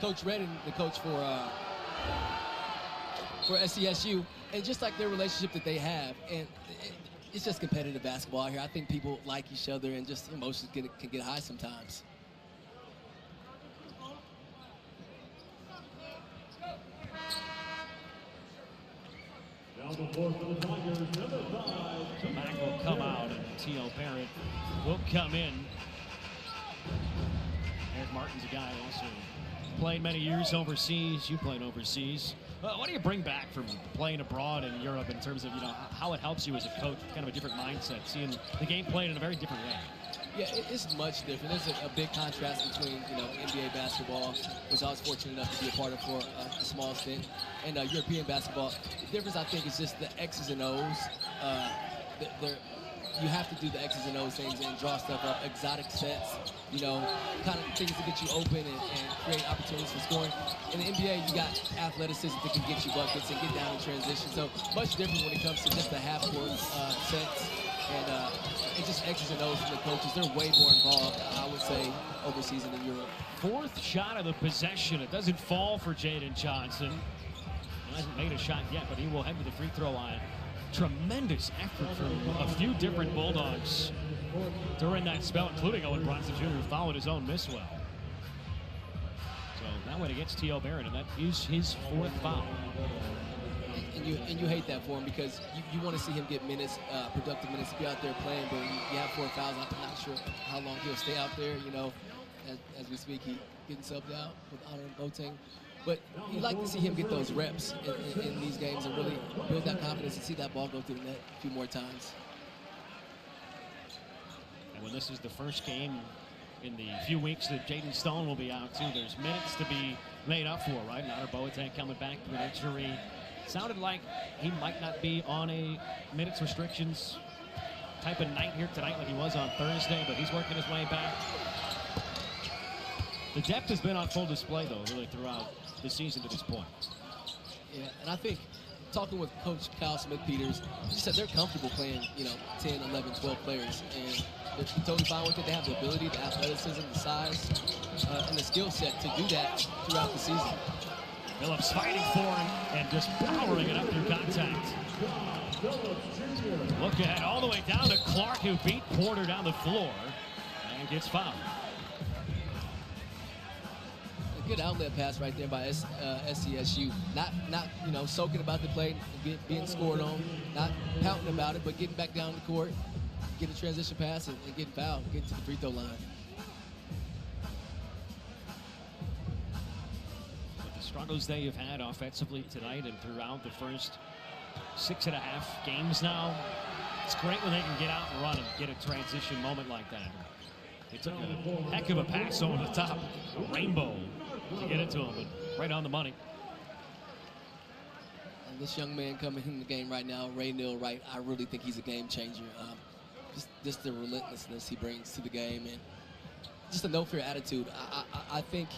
A: Coach Redden, the coach for SCSU, and just like their relationship that they have, and it's just competitive basketball out here. I think people like each other, and just emotions can get high sometimes.
B: So Mack will come out, and T.O. Barrett will come in. Eric Martin's a guy who also played many years overseas. You played overseas. What do you bring back from playing abroad in Europe in terms of, you know, how it helps you as a coach, kind of a different mindset, seeing the game played in a very different way?
A: Yeah, it's much different. There's a big contrast between, you know, NBA basketball, which I was fortunate enough to be a part of for a small stint, and European basketball. The difference, I think, is just the X's and O's. You have to do the X's and O's things and draw stuff up, exotic sets, you know, kind of things to get you open and create opportunities for scoring. In the NBA, you got athleticism that can get you buckets and get down in transition. So much different when it comes to just the half-court sets. And it's just X's and O's from the coaches. They're way more involved, I would say, overseas and in Europe.
B: Fourth shot of the possession. It doesn't fall for Jaden Johnson. He hasn't made a shot yet, but he will head to the free throw line. Tremendous effort from a few different Bulldogs during that spell, including Owen Bronson Jr., who followed his own miss well. So that went against T.O. Barrett, and that is his fourth foul.
A: And you hate that for him, because you want to see him get minutes, productive minutes, to be out there playing, but you have 4 fouls. I'm not sure how long he'll stay out there. You know, as we speak, he's getting subbed out with Honor Boateng. But you like to see him get those reps in these games and really build that confidence and see that ball go through the net a few more times.
B: And when this is the first game in the few weeks that Jaden Stone will be out too, there's minutes to be made up for, right? Honor Boateng coming back with an injury. Sounded like he might not be on a minutes restrictions type of night here tonight like he was on Thursday, but he's working his way back. The depth has been on full display, though, really throughout the season to this point.
A: Yeah, and I think talking with Coach Kyle Smith-Peters, he said they're comfortable playing, you know, 10, 11, 12 players, and they're totally fine with it. They have the ability, the athleticism, the size, and the skill set to do that throughout the season.
B: Phillips fighting for him and just powering it up through contact. Look ahead all the way down to Clark, who beat Porter down the floor and gets fouled.
A: A good outlet pass right there by SCSU. Not you know, soaking about the play, being scored on, not pouting about it, but getting back down the court, getting a transition pass and getting fouled, getting to the free throw line.
B: Struggles they have had offensively tonight and throughout the first 6.5 games now. It's great when they can get out and run and get a transition moment like that. They took a heck of a pass over the top, a rainbow, to get it to him, but right on the money.
A: And this young man coming in the game right now, Ray Neal Wright, I really think he's a game changer. just the relentlessness he brings to the game, and just a no-fear attitude. I think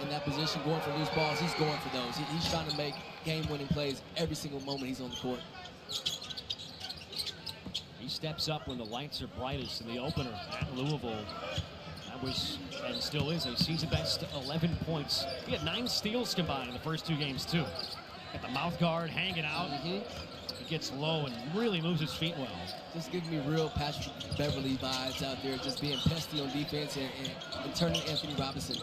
A: in that position, going for loose balls, he's going for those. He's trying to make game-winning plays every single moment he's on the court.
B: He steps up when the lights are brightest in the opener at Louisville. That was, and still is, a season-best 11 points. He had 9 steals combined in the first 2 games, too. Got the mouth guard hanging out. He gets low and really moves his feet well.
A: Just giving me real Patrick Beverly vibes out there, just being pesky on defense and turning Anthony Robinson.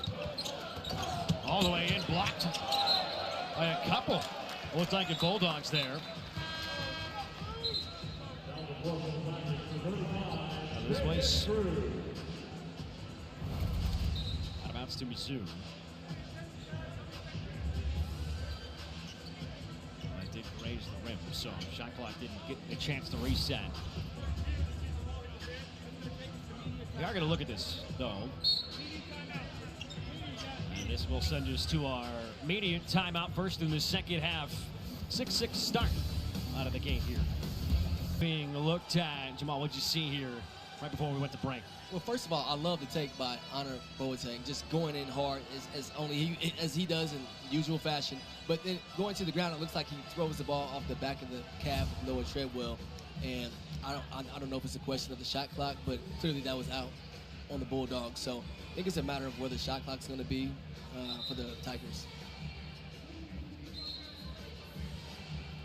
B: All the way in, blocked by a couple. Looks like the Bulldogs there. This way, out of bounds to Mizzou. They did raise the rim, so shot clock didn't get a chance to reset. We are going to look at this, though. And this will send us to our immediate timeout first in the second half. 6-6 start out of the gate here. Being looked at. Jamal, what'd you see here right before we went to break?
A: Well, first of all, I love the take by Honor Boateng, just going in hard as he does in usual fashion. But then going to the ground, it looks like he throws the ball off the back of the calf of Noah Treadwell. And I don't know if it's a question of the shot clock, but clearly that was out on the Bulldogs. So I think it's a matter of where the shot clock's going to be for the Tigers.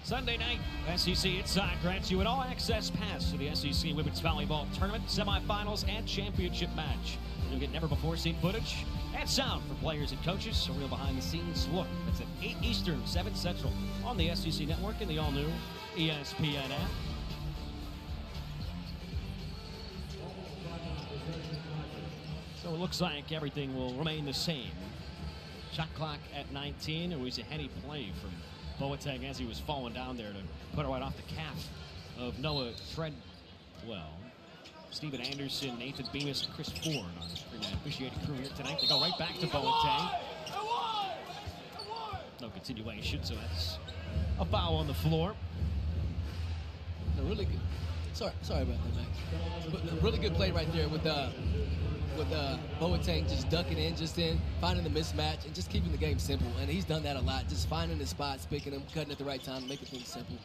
B: Sunday night, SEC Inside grants you an all-access pass to the SEC Women's Volleyball Tournament, semifinals, and championship match. You'll get never-before-seen footage and sound from players and coaches, a real behind-the-scenes look. That's at 8 Eastern, 7 Central on the SEC Network and the all-new ESPN app. So it looks like everything will remain the same. Shot clock at 19. It was a heady play from Boateng as he was falling down there to put it right off the calf of Noah Treadwell. Stephen Anderson, Nathan Bemis, and Chris Ford on the officiating crew here tonight. They go right back to Boateng. No continuation, so that's a foul on the floor.
A: A really good. Sorry about that, Max. But a really good play right there with Boateng just ducking in, finding the mismatch, and just keeping the game simple. And he's done that a lot, just finding the spots, picking them, cutting at the right time, making things simple.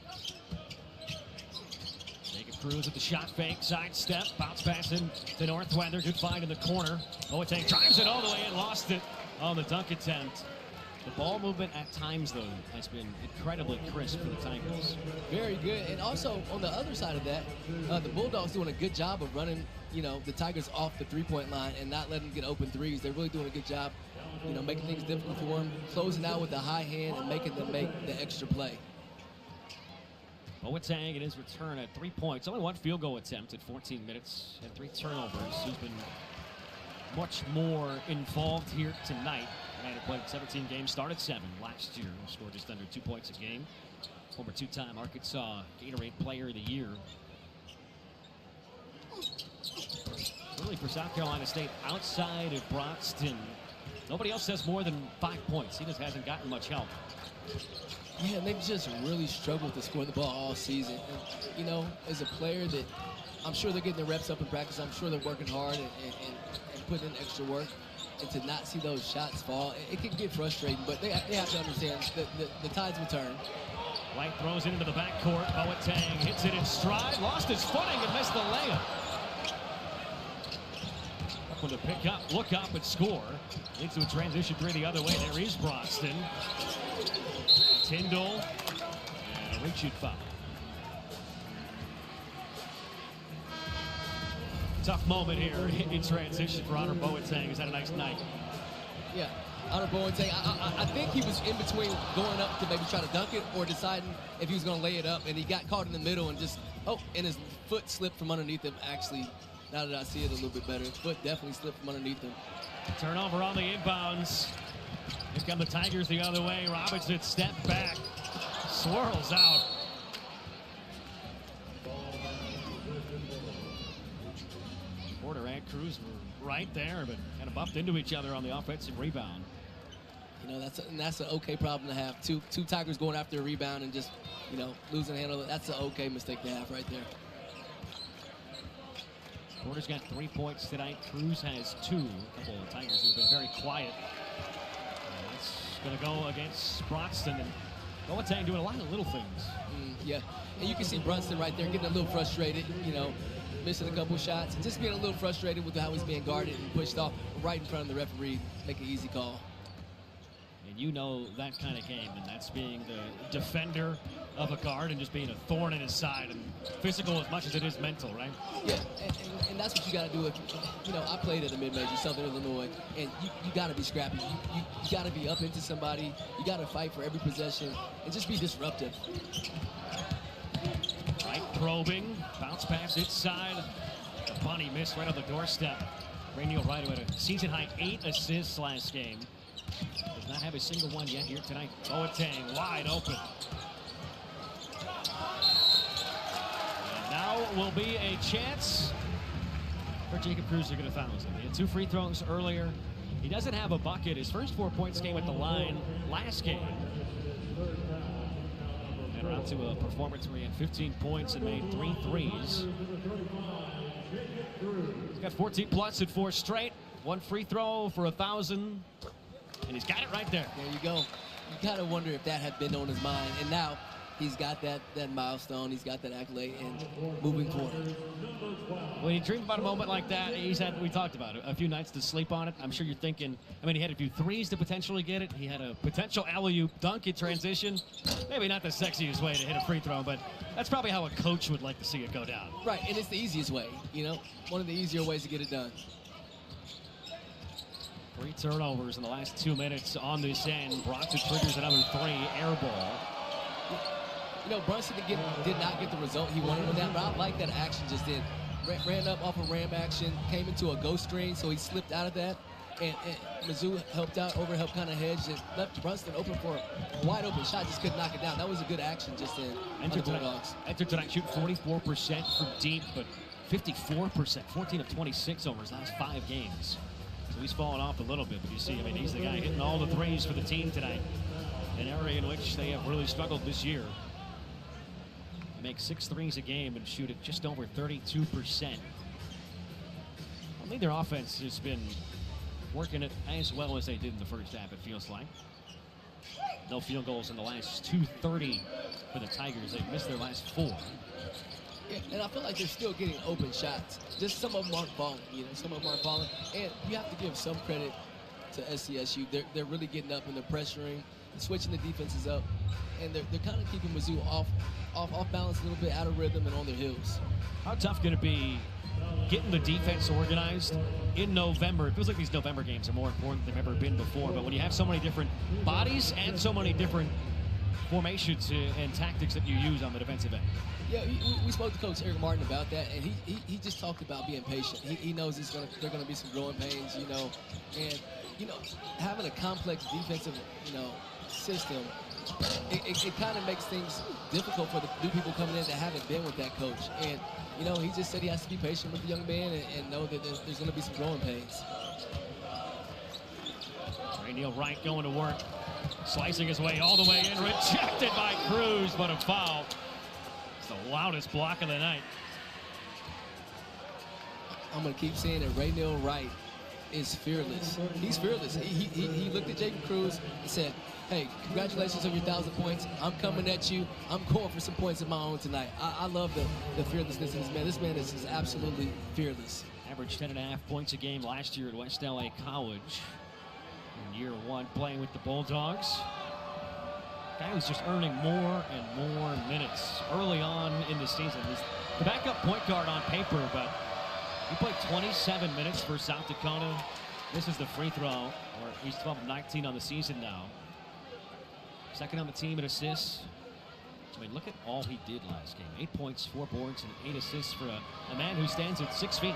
B: Jacob Cruz at the shot fake, side step, bounce pass in to Northweather. Good find in the corner. Boateng drives it all the way and lost it on the dunk attempt. The ball movement at times, though, has been incredibly crisp for the Tigers.
A: Very good. And also, on the other side of that, the Bulldogs doing a good job of running, the Tigers off the three-point line and not letting them get open threes. They're really doing a good job, making things difficult for them, closing out with the high hand and making them make the extra play.
B: Boateng in his return at 3 points. Only 1 field goal attempt at 14 minutes and 3 turnovers. He's been much more involved here tonight. Man who played 17 games, started 7 last year, scored just under 2 points a game. Former 2-time Arkansas Gatorade Player of the Year. Really, for South Carolina State, outside of Broxton, nobody else has more than 5 points. He just hasn't gotten much help.
A: Yeah, and they've just really struggled to score the ball all season. And, as a player that I'm sure they're getting their reps up in practice, I'm sure they're working hard and putting in extra work. And to not see those shots fall, it can get frustrating, but they have to understand that the tides will turn.
B: White throws it into the backcourt. Boateng hits it in stride, lost his footing and missed the layup. Up to pick up, look up and score. Into a transition 3 the other way. There is Broxton. Tyndall and a reach-shoot foul. Tough moment here in transition for Honor Boateng. He's had a nice night.
A: Yeah, Honor Boateng. I think he was in between going up to maybe try to dunk it or deciding if he was going to lay it up, and he got caught in the middle and and his foot slipped from underneath him. Actually, now that I see it a little bit better, his foot definitely slipped from underneath him.
B: Turnover on the inbounds. Here come the Tigers the other way. Robinson step back, swirls out. Porter and Cruz were right there, but kind of bumped into each other on the offensive rebound.
A: That's an okay problem to have. Two Tigers going after a rebound and just, losing a handle. That's an okay mistake to have right there.
B: Porter's got 3 points tonight. Cruz has 2. A couple of Tigers who have been very quiet. That's going to go against Broxton. And Boateng doing a lot of little things.
A: Yeah, and you can see Brunson right there getting a little frustrated, missing a couple shots, and just being a little frustrated with how he's being guarded and pushed off right in front of the referee, make an easy call.
B: And you know that kind of game, and that's being the defender of a guard and just being a thorn in his side, and physical as much as it is mental, right?
A: Yeah, and that's what you got to do. I played at a mid-major, Southern Illinois, and you got to be scrappy. You got to be up into somebody. You got to fight for every possession and just be disruptive.
B: Right, probing, bounce pass inside. The bunny missed right on the doorstep. Rainiel Wright, who had a season-high 8 assists last game. Does not have a single one yet here tonight. Boateng wide open. And now will be a chance for Jacob Cruz to get 1,000. He had 2 free throws earlier. He doesn't have a bucket. His first 4 points came at the line last game. And around to a performance where he had 15 points and made 3 threes. He's got 14 plus at 4 straight. 1 free throw for 1,000. And he's got it right there.
A: There you go. You got to wonder if that had been on his mind. And now he's got that milestone. He's got that accolade and moving forward.
B: When you dream about a moment like that, we talked about it, a few nights to sleep on it. I'm sure you're thinking, he had a few threes to potentially get it. He had a potential alley-oop dunk in transition. Maybe not the sexiest way to hit a free throw, but that's probably how a coach would like to see it go down.
A: Right, and it's the easiest way, one of the easier ways to get it done.
B: 3 turnovers in the last 2 minutes on this end. Broxton triggers another 3, air ball.
A: Brunson did not get the result he wanted on that, but I like that action just did. Ran up off a ram action, came into a ghost screen, so he slipped out of that. And Mizzou helped out, helped kind of hedge, and left Brunson open for a wide open shot, just couldn't knock it down. That was a good action just in the Bulldogs.
B: Entered tonight, shoot 44% from deep, but 54%, 14 of 26 over his last 5 games. So he's fallen off a little bit, but you see, he's the guy hitting all the threes for the team tonight. An area in which they have really struggled this year. Make 6 threes a game and shoot at just over 32%. I think their offense has been working it as well as they did in the first half, it feels like. No field goals in the last 2:30 for the Tigers. They've missed their last 4.
A: Yeah, and I feel like they're still getting open shots. Just some of them aren't falling, some of them aren't falling. And you have to give some credit to SCSU. They're really getting up and they're pressuring, switching the defenses up, and they're kind of keeping Mizzou off balance a little bit, out of rhythm and on their heels.
B: How tough can it be getting the defense organized in November? It feels like these November games are more important than they've ever been before, but when you have so many different bodies and so many different formations and tactics that you use on the defensive end.
A: Yeah, we spoke to Coach Eric Martin about that, and he just talked about being patient. He knows there are going to be some growing pains, and having a complex defensive, system, it kind of makes things difficult for the new people coming in that haven't been with that coach. And he just said he has to be patient with the young man and know that there's going to be some growing pains.
B: Rainiel Wright going to work, slicing his way all the way in, rejected by Cruz, but a foul. It's the loudest block of the night.
A: I'm going to keep saying that Rainiel Wright is fearless. He's fearless. He looked at Jacob Cruz and said, hey, congratulations on your 1,000 points. I'm coming at you. I'm going for some points of my own tonight. I love the fearlessness of this man. This man is absolutely fearless.
B: Averaged 10.5 points a game last year at West LA College. In year 1 playing with the Bulldogs. Guy who's just earning more and more minutes early on in the season. He's the backup point guard on paper, but he played 27 minutes for South Dakota. This is the free throw, or he's 12 of 19 on the season now. Second on the team in assists. Look at all he did last game. 8 points, 4 boards, and 8 assists for a man who stands at 6 feet.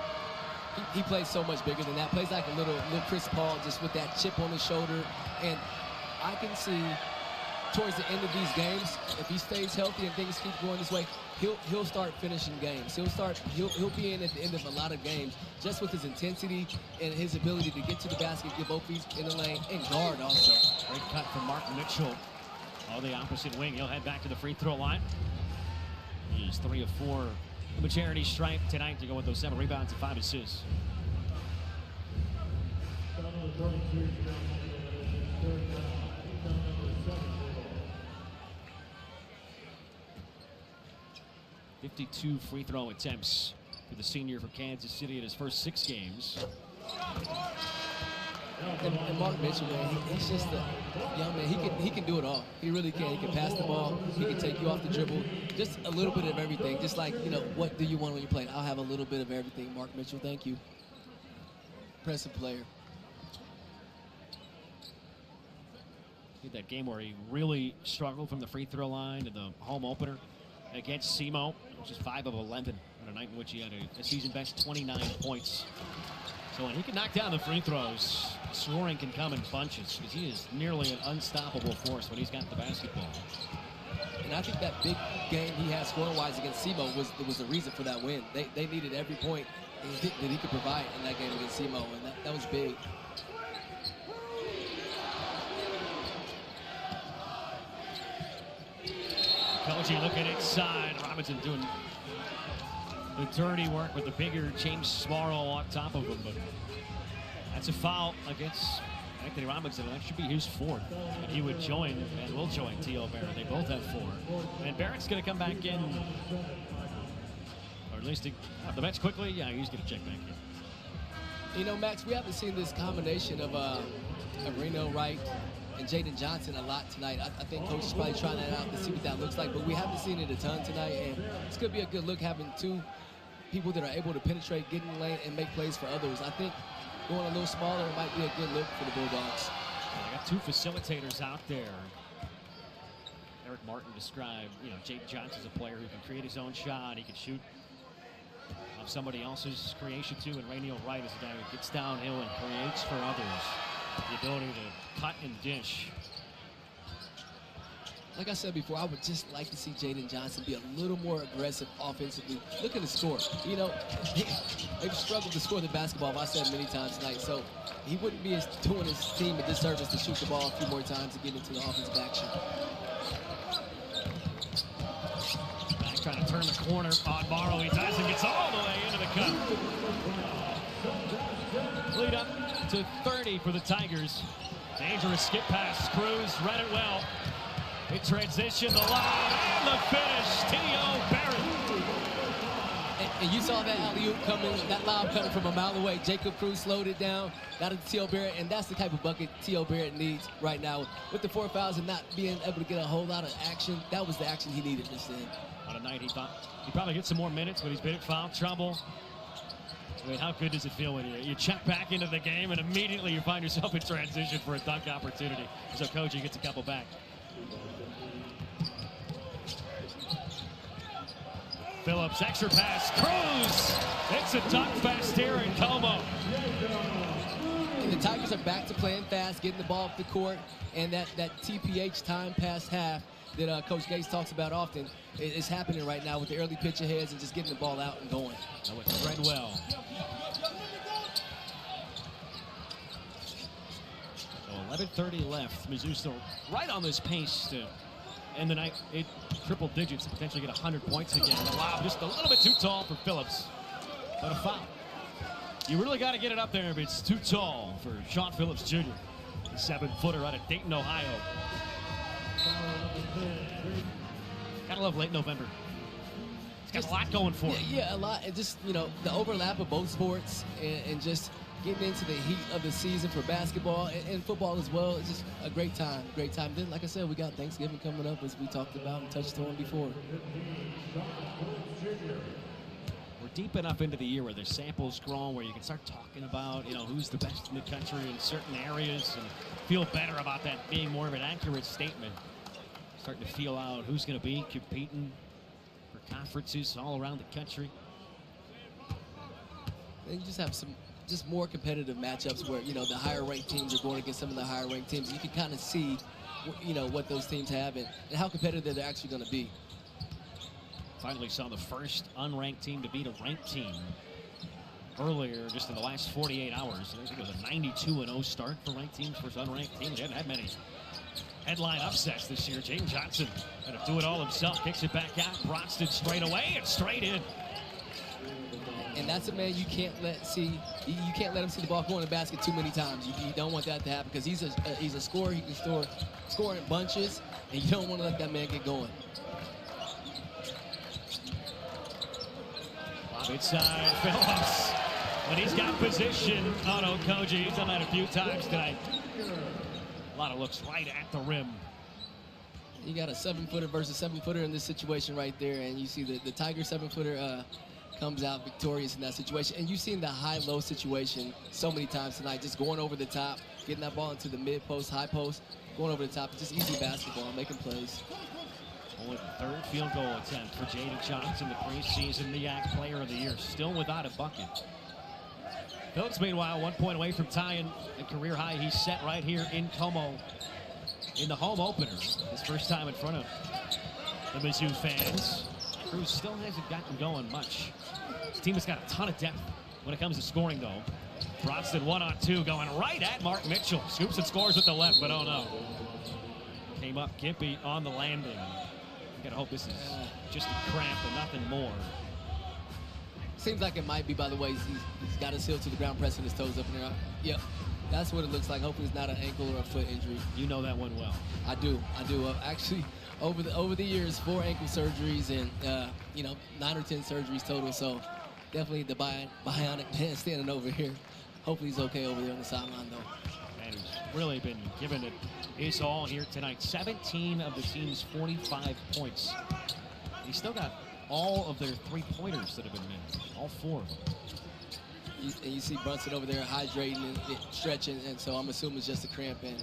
A: He plays so much bigger than that. Plays like a little Chris Paul, just with that chip on his shoulder. And I can see towards the end of these games, if he stays healthy and things keep going this way, he'll start finishing games. He'll be in at the end of a lot of games just with his intensity and his ability to get to the basket, get both feet in the lane, and guard also.
B: Great cut from Mark Mitchell on the opposite wing. He'll head back to the free throw line. He's 3 of 4 from a charity stripe tonight to go with those 7 rebounds and 5 assists. "52 free throw attempts for the senior from Kansas City in his first 6 games.
A: And Mark Mitchell, man, he's just a young man. He can do it all. He really can. He can pass the ball. He can take you off the dribble. Just a little bit of everything. Just like, what do you want when you're playing? I'll have a little bit of everything. Mark Mitchell, thank you. Impressive player.
B: That game where he really struggled from the free throw line in the home opener against SEMO, which is 5 of 11 on a night in which he had a season best 29 points. So when he can knock down the free throws, scoring can come in bunches because he is nearly an unstoppable force when he's got the basketball.
A: And I think that big game he had scoring-wise against SEMO was the reason for that win. They needed every point that he could provide in that game against SEMO, and that was big.
B: Koji looking inside. Robinson doing the dirty work with the bigger James Smarrow on top of him. But that's a foul against Anthony Robinson, and that should be his 4th. And he would join and will join T.O. Barrett. They both have 4. And Barrett's going to come back in. Or at least the bench quickly. Yeah, he's going to check back in.
A: Max, we haven't seen this combination of Reno Wright and Jaden Johnson a lot tonight. I think Coach is probably trying that out to see what that looks like, but we haven't seen it a ton tonight, and it's going to be a good look having 2 people that are able to penetrate, get in the lane, and make plays for others. I think going a little smaller might be a good look for the Bulldogs.
B: They got 2 facilitators out there. Eric Martin described, Jaden Johnson's a player who can create his own shot. He can shoot off somebody else's creation too, and Rainiel Wright is a guy who gets downhill and creates for others. The ability to cut and dish.
A: Like I said before, I would just like to see Jaden Johnson be a little more aggressive offensively. Look at the score. They've struggled to score the basketball, I've said many times tonight, so he wouldn't be doing his team a disservice to shoot the ball a few more times to get into the offensive action.
B: Back trying to turn the corner on Morrow. He does and gets all the way into the cup. Lead up to 30 for the Tigers. Dangerous skip pass. Cruz read it well. In transition, the lob, and the finish. T.O. Barrett.
A: And you saw that alley-oop coming, that lob coming from a mile away. Jacob Cruz slowed it down, got it to T.O. Barrett, and that's the type of bucket T.O. Barrett needs right now. With the 4 fouls and not being able to get a whole lot of action, that was the action he needed this end.
B: On a night he thought he'd probably get some more minutes, but he's been in foul trouble. I mean, how good does it feel when you check back into the game and immediately you find yourself in transition for a dunk opportunity? So Koji gets a couple back. Phillips, extra pass, Cruz! It's a dunk fast here in Como.
A: And the Tigers are back to playing fast, getting the ball up the court, and that TPH, time past half, that Coach Gates talks about often, is happening right now with the early pitch aheads and just getting the ball out and going.
B: Now it's spread well. So 11:30 left. Mizzou still right on this pace to end the night. Triple digits to potentially get 100 points again. The lob just a little bit too tall for Phillips. But a foul. You really got to get it up there if it's too tall for Sean Phillips Jr. The 7-footer out of Dayton, Ohio. Gotta love late November. It's got a lot going for it.
A: Yeah, a lot. And just, the overlap of both sports and just getting into the heat of the season for basketball and football as well. It's just a great time. Then, like I said, we got Thanksgiving coming up, as we talked about and touched on before.
B: We're deep enough into the year where there's samples grown, where you can start talking about, who's the best in the country in certain areas and feel better about that being more of an accurate statement. Starting to feel out who's going to be competing for conferences all around the country.
A: And you just have some more competitive matchups where, the higher ranked teams are going against some of the higher ranked teams. You can kind of see, what those teams have and how competitive they're actually going to be.
B: Finally saw the first unranked team to beat a ranked team earlier, just in the last 48 hours. I think it was a 92-0 start for ranked teams versus unranked teams. They haven't had many headline upsets this year. Jaden Johnson had to do it all himself. Kicks it back out. Bronston straight away and straight in.
A: And that's a man you can't let see. You can't let him see the ball go in the basket too many times. You don't want that to happen because he's a scorer. He can score in bunches, and you don't want to let that man get going.
B: Lob inside, Phillips. When he's got position, Koji, he's done that a few times tonight. A lot of looks right at the rim.
A: You got a 7-footer versus 7-footer in this situation right there, and you see the Tiger 7-footer comes out victorious in that situation. And you've seen the high-low situation so many times tonight, just going over the top, getting that ball into the mid-post, high post, going over the top. It's just easy basketball, making plays.
B: Only the third field goal attempt for Jaden Johnson, the preseason MEAC Player of the Year, still without a bucket. Phillips, meanwhile, 1 point away from tying a career high. He's set right here in Como in the home opener. His first time in front of the Mizzou fans. Cruz still hasn't gotten going much. His team has got a ton of depth when it comes to scoring, though. Broxton 1-on-2 going right at Mark Mitchell. Scoops and scores with the left, but oh no. Came up Gimpy on the landing. You gotta hope this is just a cramp and nothing more.
A: Seems like it might be, by the way. He's got his heel to the ground, pressing his toes up in there. Yep, that's what it looks like. Hopefully it's not an ankle or a foot injury.
B: You know that one well.
A: I do. Actually, over the years, 4 ankle surgeries and 9 or 10 surgeries total. So definitely the bionic man standing over here. Hopefully he's okay over there on the sideline, though.
B: And he's really been giving it his all here tonight. 17 of the team's 45 points. He's still got all of their 3-pointers that have been made. All 4 of them.
A: And you see Brunson over there hydrating and stretching, and so I'm assuming it's just a cramp. And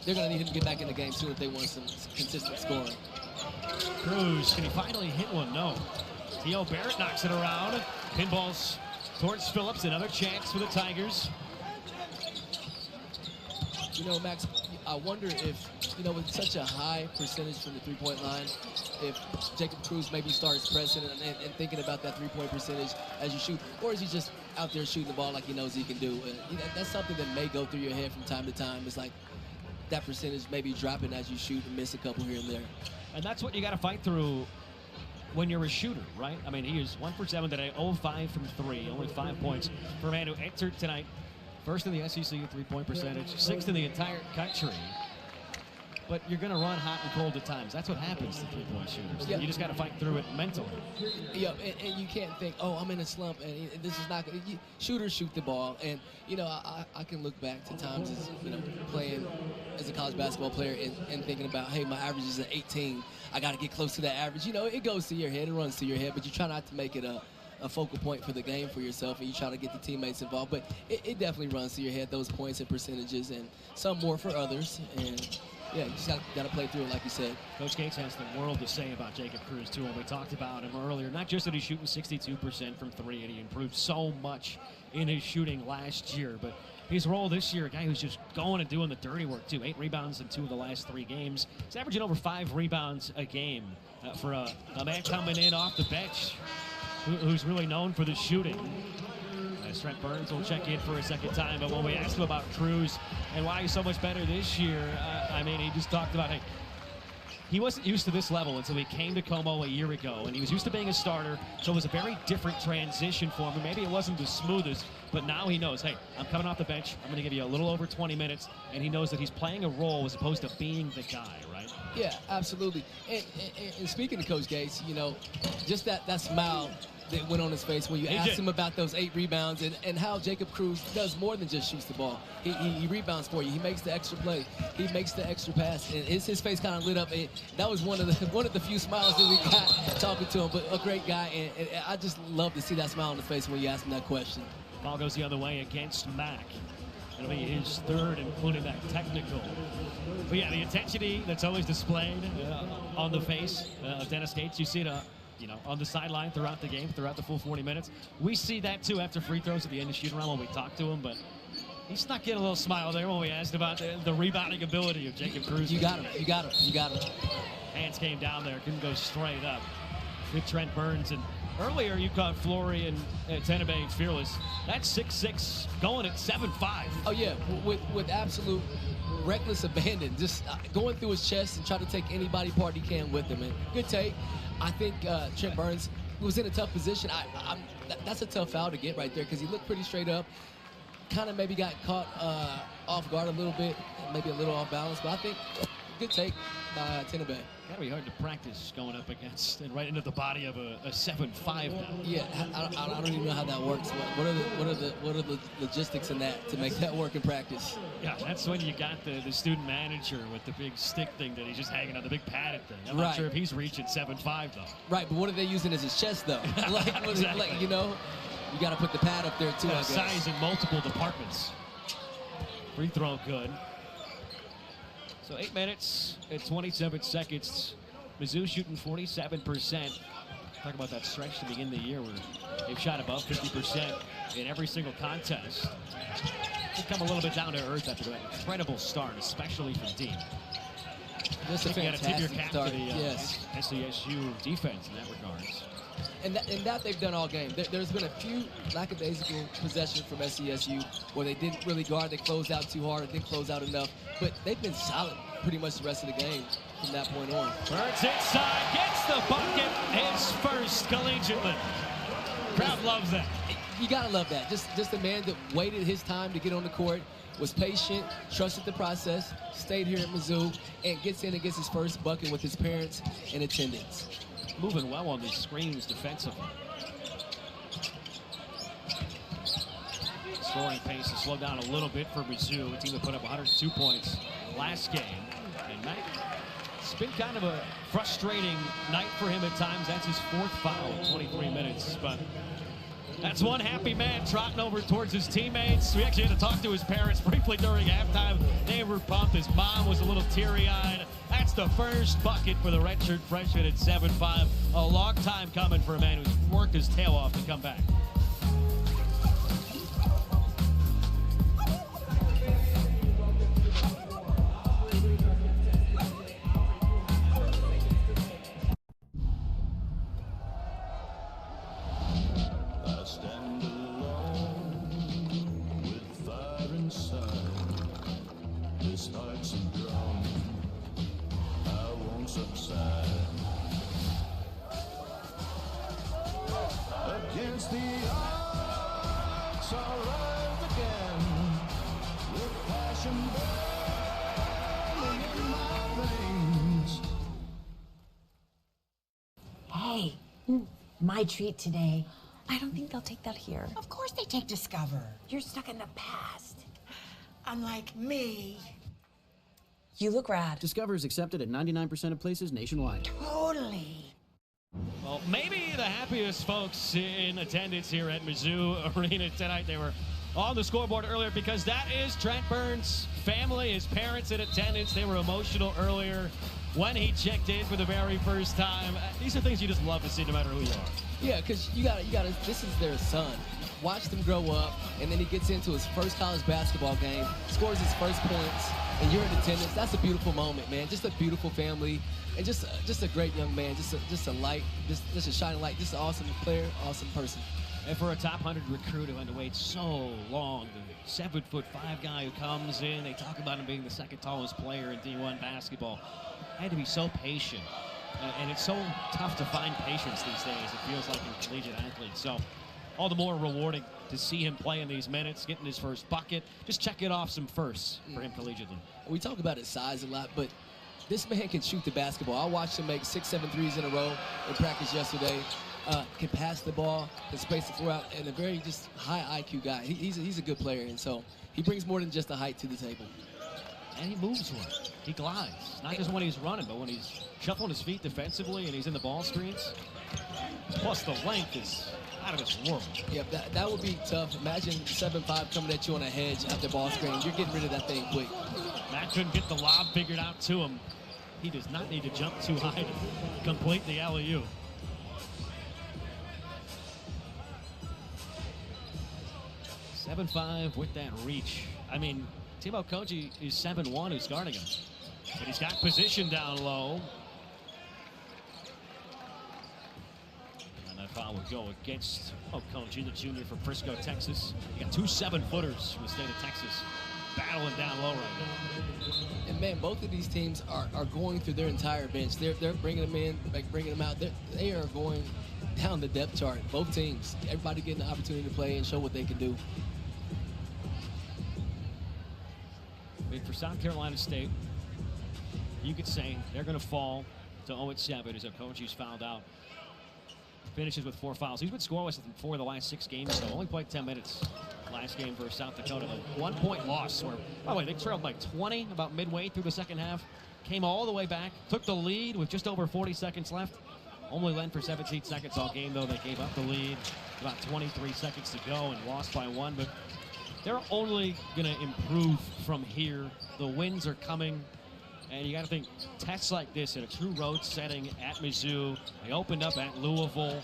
A: they're going to need him to get back in the game soon if they want some consistent scoring.
B: Cruz, can he finally hit one? No. Theo Barrett knocks it around. Pinballs towards Phillips. Another chance for the Tigers.
A: You know, Max, I wonder if, with such a high percentage from the 3-point line, if Jacob Cruz maybe starts pressing and thinking about that 3-point percentage as you shoot, or is he just out there shooting the ball like he knows he can do? That's something that may go through your head from time to time. It's like that percentage maybe dropping as you shoot and miss a couple here and there.
B: And that's what you got to fight through when you're a shooter, right? I mean, he is 1 for 7 today, 0-5 from 3, only 5 points for a man who entered tonight first in the SEC in 3-point percentage, 6th in the entire country. But you're going to run hot and cold at times. That's what happens to 3-point shooters.
A: Yeah.
B: You just got to fight through it mentally.
A: Yeah, and you can't think, oh, I'm in a slump, and this is not good. Shooters shoot the ball, and, I can look back to times as, playing as a college basketball player and thinking about, hey, my average is an 18. I got to get close to that average. It goes to your head, it runs to your head, but you try not to make it a focal point for the game for yourself, and you try to get the teammates involved. But it definitely runs to your head, those points and percentages, and some more for others. And yeah, you just got to play through it, like you said.
B: Coach Gates has the world to say about Jacob Cruz, too, and we talked about him earlier. Not just that he's shooting 62% from 3, and he improved so much in his shooting last year, but his role this year, a guy who's just going and doing the dirty work, too. 8 rebounds in 2 of the last 3 games. He's averaging over 5 rebounds a game for a man coming in off the bench who's really known for the shooting. Trent Burns will check in for a second time, but when we asked him about Cruz and why he's so much better this year, he just talked about, hey, he wasn't used to this level until he came to Como a year ago, and he was used to being a starter, so it was a very different transition for him. Maybe it wasn't the smoothest, but now he knows, hey, I'm coming off the bench, I'm going to give you a little over 20 minutes, and he knows that he's playing a role as opposed to being the guy, right?
A: Yeah, absolutely. And speaking of Coach Gates, just that smile that went on his face when you asked him about those 8 rebounds and how Jacob Cruz does more than just shoots the ball. He rebounds for you. He makes the extra play. He makes the extra pass. And his face kind of lit up. And that was one of the few smiles that we got talking to him. But a great guy. And I just love to see that smile on his face when you ask him that question.
B: Ball goes the other way against Mack. It'll be his 3rd, including that technical. But yeah, the intensity that's always displayed on the face of Dennis Gates. You see it on the sideline throughout the game, throughout the full 40 minutes. We see that, too, after free throws at the end of shoot-around when we talk to him, but he snuck in a little smile there when we asked about the rebounding ability of Jacob Cruz.
A: You got him.
B: Hands came down there, couldn't go straight up. Good Trent Burns, and earlier you caught Flory and Tenebe fearless. That's 6'6", going at 7'5".
A: Oh, yeah, with absolute reckless abandon, just going through his chest and trying to take any body part he can with him. And good take. I think Trent Burns was in a tough position. That's a tough foul to get right there because he looked pretty straight up. Kind of maybe got caught off guard a little bit, maybe a little off balance, but I think good take by Tenebe.
B: Gotta be hard to practice going up against and right into the body of a 7'5" now.
A: Yeah, I don't even know how that works. What are the logistics in that to make that work in practice?
B: Yeah, that's when you got the student manager with the big stick thing that he's just hanging on, the big padded thing. I'm not sure if he's reaching 7'5" though.
A: Right, but what are they using as his chest though?
B: Exactly.
A: You know, you got to put the pad up there too. I guess.
B: Size in multiple departments. Free throw good. So 8 minutes and 27 seconds. Mizzou shooting 47%. Talk about that stretch to begin the year where they've shot above 50% in every single contest. They've come a little bit down to earth after that incredible start, especially from Dean.
A: Just a fantastic start.
B: To the
A: yes.
B: SCSU defense in that regards.
A: And that they've done all game. There's been a few lackadaisical possessions from SCSU where they didn't really guard. They closed out too hard or didn't close out enough. But they've been solid pretty much the rest of the game from that point on.
B: Birds inside, gets the bucket, his first collegiately. Crowd loves that.
A: You gotta love that. Just a man that waited his time to get on the court, was patient, trusted the process, stayed here at Mizzou, and gets in and gets his first bucket with his parents in attendance.
B: Moving well on these screens defensively. Scoring pace has slowed down a little bit for Mizzou, a team that put up 102 points last game. And Matt, it's been kind of a frustrating night for him at times. That's his fourth foul in 23 minutes. But that's one happy man trotting over towards his teammates. We actually had to talk to his parents briefly during halftime. They were pumped. His mom was a little teary-eyed. That's the first bucket for the redshirt freshman at 7'5". A long time coming for a man who's worked his tail off to come back.
C: Against the odds, I'll rise again with passion burning in my veins.
D: Hey, my treat today.
E: I don't think they'll take that here.
D: Of course they take Discover. You're stuck in the past. Unlike me.
E: You look rad.
F: Discover is accepted at 99% of places nationwide.
D: Totally.
B: Well, maybe the happiest folks in attendance here at Mizzou Arena tonight. They were on the scoreboard earlier because that is Trent Burns' family, his parents in attendance. They were emotional earlier when he checked in for the very first time. These are things you just love to see no matter who you are.
A: Yeah, because you gotta, this is their son. Watch them grow up, and then he gets into his first college basketball game, scores his first points, and you're in attendance. That's a beautiful moment, man. Just a beautiful family, and just a great young man. Just a light, just a shining light. Just an awesome player, awesome person.
B: And for a top 100 recruit who had to wait so long, the 7'5" guy who comes in, they talk about him being the second tallest player in D1 basketball. Had to be so patient. And it's so tough to find patience these days, it feels like, in collegiate athletes. So all the more rewarding to see him play in these minutes, getting his first bucket, just checking off some firsts for him collegiately.
A: We talk about his size a lot, but this man can shoot the basketball. I watched him make 6-7 threes in a row in practice yesterday. Can pass the ball, can space the floor out, and a very just high IQ guy. He's a good player, and so he brings more than just the height to the table.
B: And he moves well. He glides. Not just when he's running, but when he's shuffling his feet defensively and he's in the ball screens. Plus the length is out of this world.
A: Yeah, that would be tough. Imagine 7'5" coming at you on a hedge after ball screen. You're getting rid of that thing quick.
B: Matt couldn't get the lob figured out to him. He does not need to jump too high to complete the alley-oop. Seven 7'5" with that reach. I mean, Timo Koji is 7'1" who's guarding him. But he's got position down low. And that foul would go against Koji, the junior from Frisco, Texas. You got two 7-footers from the state of Texas battling down low right now.
A: And man, both of these teams are going through their entire bench. They're bringing them in, like bringing them out. They are going down the depth chart. Both teams, everybody getting the opportunity to play and show what they can do.
B: I mean, for South Carolina State, you could say they're going to fall to 0-7 as a coach who's fouled out. Finishes with 4 fouls. He's been scoreless in 4 of the last 6 games, so only played 10 minutes last game for South Dakota. A 1-point loss where, by the way, they trailed by 20 about midway through the second half. Came all the way back, took the lead with just over 40 seconds left. Only led for 17 seconds all game, though. They gave up the lead. About 23 seconds to go and lost by 1. But they're only going to improve from here. The wins are coming. And you got to think, tests like this in a true road setting at Mizzou. They opened up at Louisville.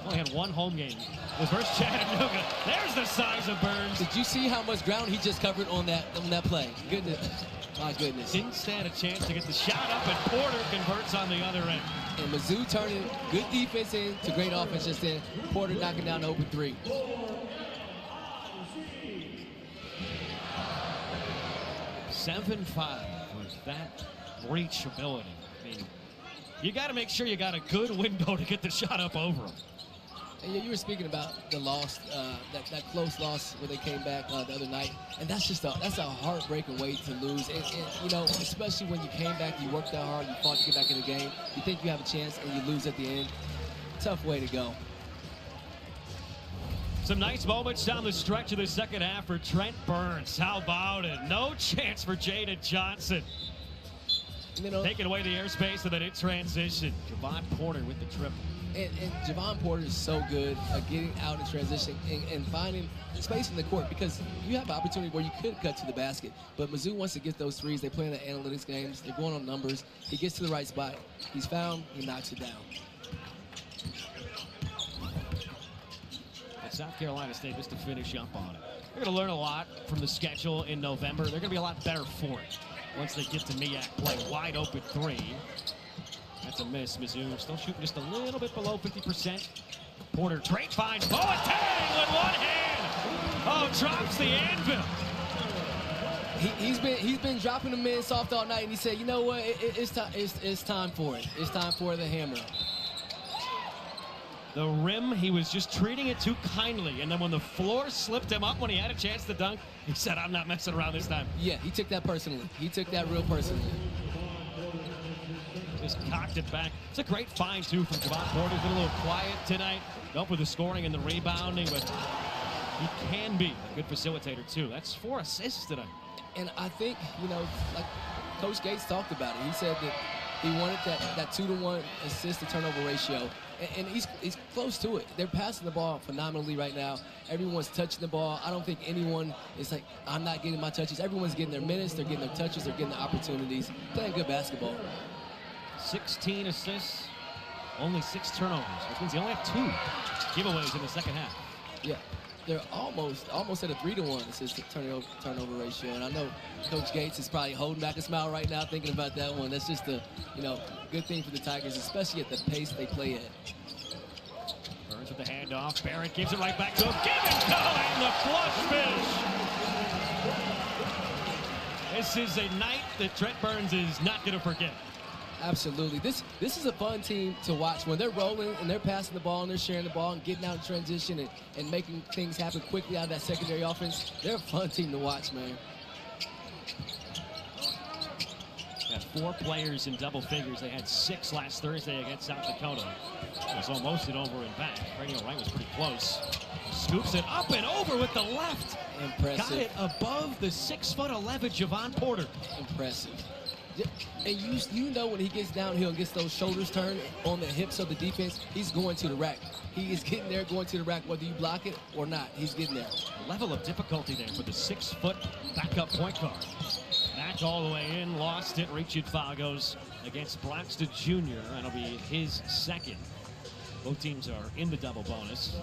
B: Only had 1 home game. Was versus Chattanooga. There's the size of Burns.
A: Did you see how much ground he just covered on that play? Goodness, my goodness.
B: Didn't stand a chance to get the shot up, and Porter converts on the other end.
A: And Mizzou turning good defense into great offense just then. Porter knocking down the open 3.
B: 7-5 was that reachability. I mean, you got to make sure you got a good window to get the shot up over them.
A: And yeah, you were speaking about the loss, that close loss where they came back the other night, and that's a heartbreaking way to lose. And you know, especially when you came back, you worked that hard, you fought to get back in the game, you think you have a chance, and you lose at the end. Tough way to go.
B: Some nice moments down the stretch of the second half for Trent Burns. How about it? No chance for Jada Johnson.
A: You know,
B: taking away the airspace and then in transition. Javon Porter with the triple.
A: And Javon Porter is so good at getting out in transition and finding space in the court, because you have an opportunity where you could cut to the basket. But Mizzou wants to get those threes. They play in the analytics games. They're going on numbers. He gets to the right spot. He's found. He knocks it down.
B: And South Carolina State just to finish up on it. They're going to learn a lot from the schedule in November. They're going to be a lot better for it once they get to MEAC play. Wide open 3. That's a miss. Mizzou still shooting just a little bit below 50%. Porter Drake finds Boateng with 1 hand. Oh, drops the anvil.
A: He's been dropping them in soft all night, and he said, you know what, it's time for it. It's time for the hammer.
B: The rim, he was just treating it too kindly, and then when the floor slipped him up when he had a chance to dunk, he said, I'm not messing around this time.
A: Yeah, he took that personally. He took that real personally.
B: Just cocked it back. It's a great find, too, from Javon Porter. He's been a little quiet tonight. Up with the scoring and the rebounding, but he can be a good facilitator, too. That's 4 assists tonight.
A: And I think, you know, like Coach Gates talked about it. He said that he wanted that 2-to-1 assist to turnover ratio. And he's close to it. They're passing the ball phenomenally right now. Everyone's touching the ball. I don't think anyone is like, I'm not getting my touches. Everyone's getting their minutes. They're getting their touches. They're getting the opportunities. Playing good basketball.
B: 16 assists, only 6 turnovers, which means they only have 2 giveaways in the second half.
A: Yeah, they're almost at a 3-to-1 assist to turnover ratio. And I know Coach Gates is probably holding back a smile right now thinking about that one. That's just a, you know, good thing for the Tigers, especially at the pace they play at.
B: Burns with the handoff. Barrett gives it right back to him. Give and go, and the flush finish. This is a night that Trent Burns is not going to forget.
A: Absolutely. This is a fun team to watch. When they're rolling and they're passing the ball and they're sharing the ball and getting out in transition and making things happen quickly out of that secondary offense, they're a fun team to watch, man.
B: Got 4 players in double figures. They had 6 last Thursday against South Dakota. It was almost an over and back. Radio Wright was pretty close. Scoops it up and over with the left.
A: Impressive.
B: Got it above the 6'11" Javon Porter.
A: Impressive. And you know when he gets downhill and gets those shoulders turned on the hips of the defense, he's going to the rack. He is getting there, going to the rack, whether you block it or not. He's getting there.
B: Level of difficulty there for the 6-foot backup point guard. Back all the way in, lost it. Richard Fagos against Blackstock Jr. That'll be his second. Both teams are in the double bonus.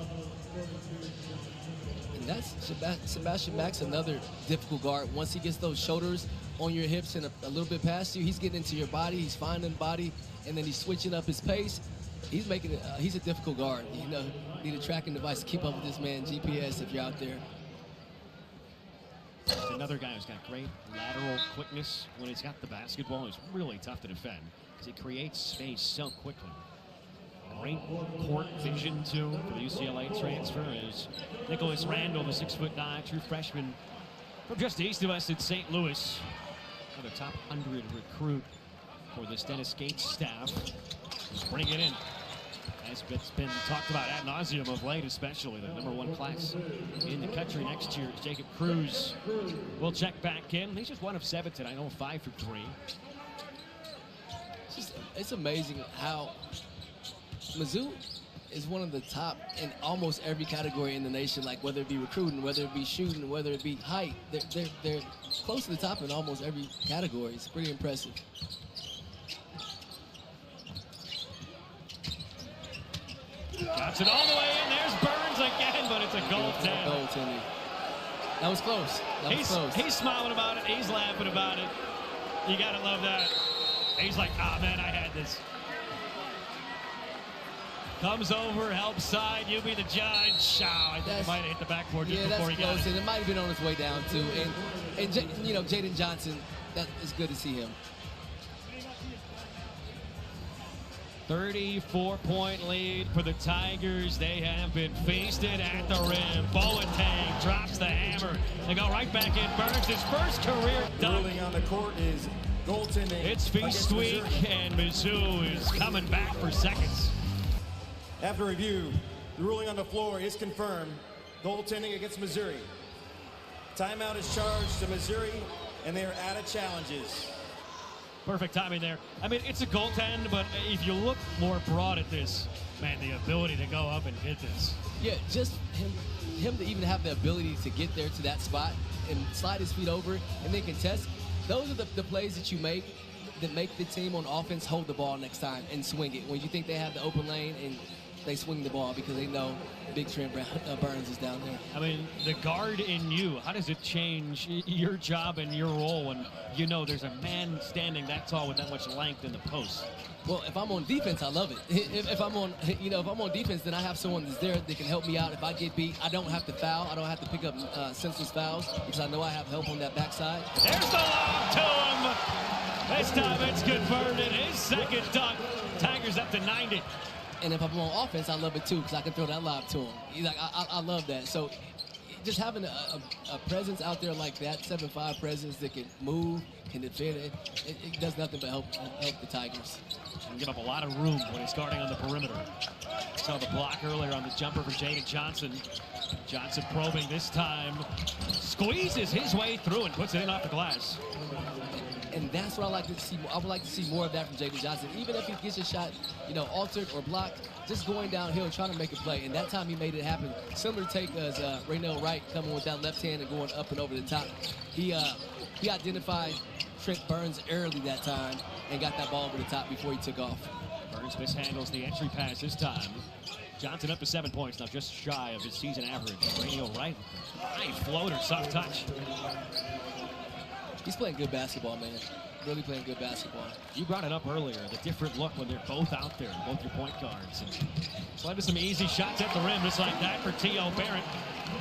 A: And that's Sebastian Mack's another difficult guard. Once he gets those shoulders on your hips and a little bit past you, he's getting into your body, he's finding the body, and then he's switching up his pace. He's making it, he's a difficult guard. You know, need a tracking device to keep up with this man, GPS, if you're out there.
B: To another guy who's got great lateral quickness when he's got the basketball. He's really tough to defend because he creates space so quickly. Great court vision, too, for the UCLA transfer is Nicholas Randall, the 6'9", true freshman from just east of us in St. Louis. Another top 100 recruit for this Dennis Gates staff. He's bringing it in. As it's been talked about ad nauseum of late, especially the #1 class in the country next year. Jacob Cruz will check back in. He's just 1 of 7 tonight. I know 5 for 3.
A: It's amazing how Mizzou is one of the top in almost every category in the nation, like whether it be recruiting, whether it be shooting, whether it be height. They're close to the top in almost every category. It's pretty impressive.
B: Johnson all the way in. There's Burns again, but it's a goaltend.
A: Goaltending. That was close.
B: He's smiling about it. He's laughing about it. You gotta love that. He's like, ah, man, I had this. Comes over, helps side. You be the judge. I think he might have hit the backboard just before he got it.
A: And it might have been on his way down too. And Jaden Johnson, that is good to see him.
B: 34-point lead for the Tigers. They have been feasted at the rim. Boateng drops the hammer. They go right back in. Burns, his first career dunk.
G: Ruling on the court is goaltending.
B: It's feast week, and Mizzou is coming back for seconds.
G: After review, the ruling on the floor is confirmed. Goaltending against Missouri. Timeout is charged to Missouri, and they are out of challenges.
B: Perfect timing there. I mean, it's a goaltend, but if you look more broad at this, man, the ability to go up and hit this.
A: Yeah, just him to even have the ability to get there to that spot and slide his feet over and then contest. Those are the plays that you make that make the team on offense hold the ball next time and swing it. When you think they have the open lane and they swing the ball because they know Big Trent Burns is down there.
B: I mean, the guard in you, how does it change your job and your role when you know there's a man standing that tall with that much length in the post?
A: Well, if I'm on defense, I love it. If I'm on defense, then I have someone that's there that can help me out. If I get beat, I don't have to foul. I don't have to pick up senseless fouls because I know I have help on that backside.
B: There's the lob to him. This time it's converted. His second dunk. Tigers up to 90.
A: And if I'm on offense, I love it too because I can throw that lob to him. I love that. So just having a presence out there like that, 7'5" presence that can move, can defend, it does nothing but help the Tigers.
B: And give up a lot of room when he's guarding on the perimeter. Saw the block earlier on the jumper for Jaden Johnson. Johnson probing this time. Squeezes his way through and puts it in off the glass.
A: And that's what I like to see. I would like to see more of that from Jaden Johnson. Even if he gets a shot, altered or blocked, just going downhill, trying to make a play. And that time he made it happen. Similar take as Raynell Wright coming with that left hand and going up and over the top. He identified Trent Burns early that time and got that ball over the top before he took off.
B: Burns mishandles the entry pass this time. Johnson up to 7 points, now just shy of his season average. Raynell Wright, high floater, soft touch.
A: He's playing good basketball, man. Really playing good basketball.
B: You brought it up earlier, the different look when they're both out there, both your point guards. And it's led to some easy shots at the rim, just like that for T.O. Barrett.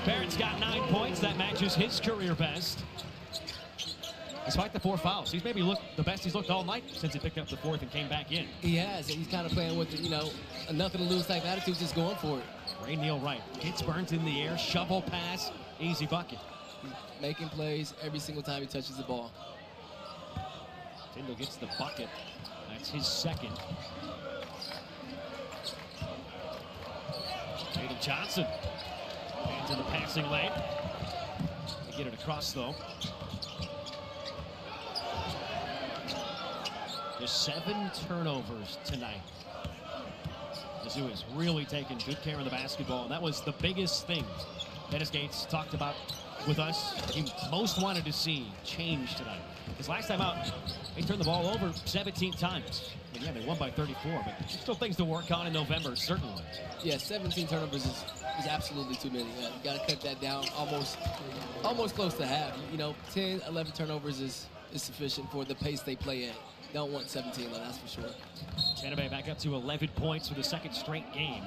B: Barrett's got 9 points. That matches his career best. Despite the 4 fouls, he's maybe looked the best he's looked all night since he picked up the 4th and came back in.
A: He has, and he's kind of playing with, a nothing to lose type attitude, just going for it.
B: Raynell Wright hits Burns in the air, shovel pass, easy bucket.
A: Making plays every single time he touches the ball.
B: Tyndall gets the bucket. That's his second. Jaden Johnson. Hands in the passing lane. They get it across, though. Just 7 turnovers tonight. Mizzou is really taking good care of the basketball, and that was the biggest thing Dennis Gates talked about with us. He most wanted to see change tonight. Because last time out, they turned the ball over 17 times. And yeah, they won by 34, but there's still things to work on in November, certainly.
A: Yeah, 17 turnovers is absolutely too many. You got to cut that down almost close to half. 10, 11 turnovers is sufficient for the pace they play at. Don't want 17, though, that's for sure.
B: Tanabay back up to 11 points for the second straight game.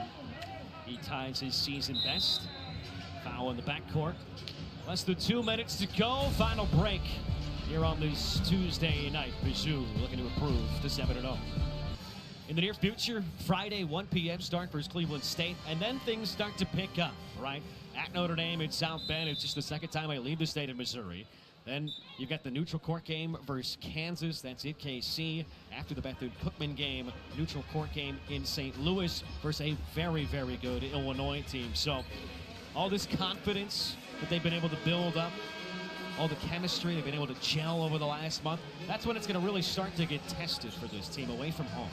B: He ties his season best. Foul in the backcourt. Less than 2 minutes to go. Final break here on this Tuesday night. Mizzou looking to improve to 7-0. In the near future, Friday, 1 p.m. start versus Cleveland State, and then things start to pick up, right? At Notre Dame in South Bend, it's just the second time I leave the state of Missouri. Then you've got the neutral court game versus Kansas. That's at KC. After the Bethune-Cookman game, neutral court game in St. Louis versus a very, very good Illinois team. So all this confidence that they've been able to build up, all the chemistry they've been able to gel over the last month, that's when it's going to really start to get tested for this team away from home.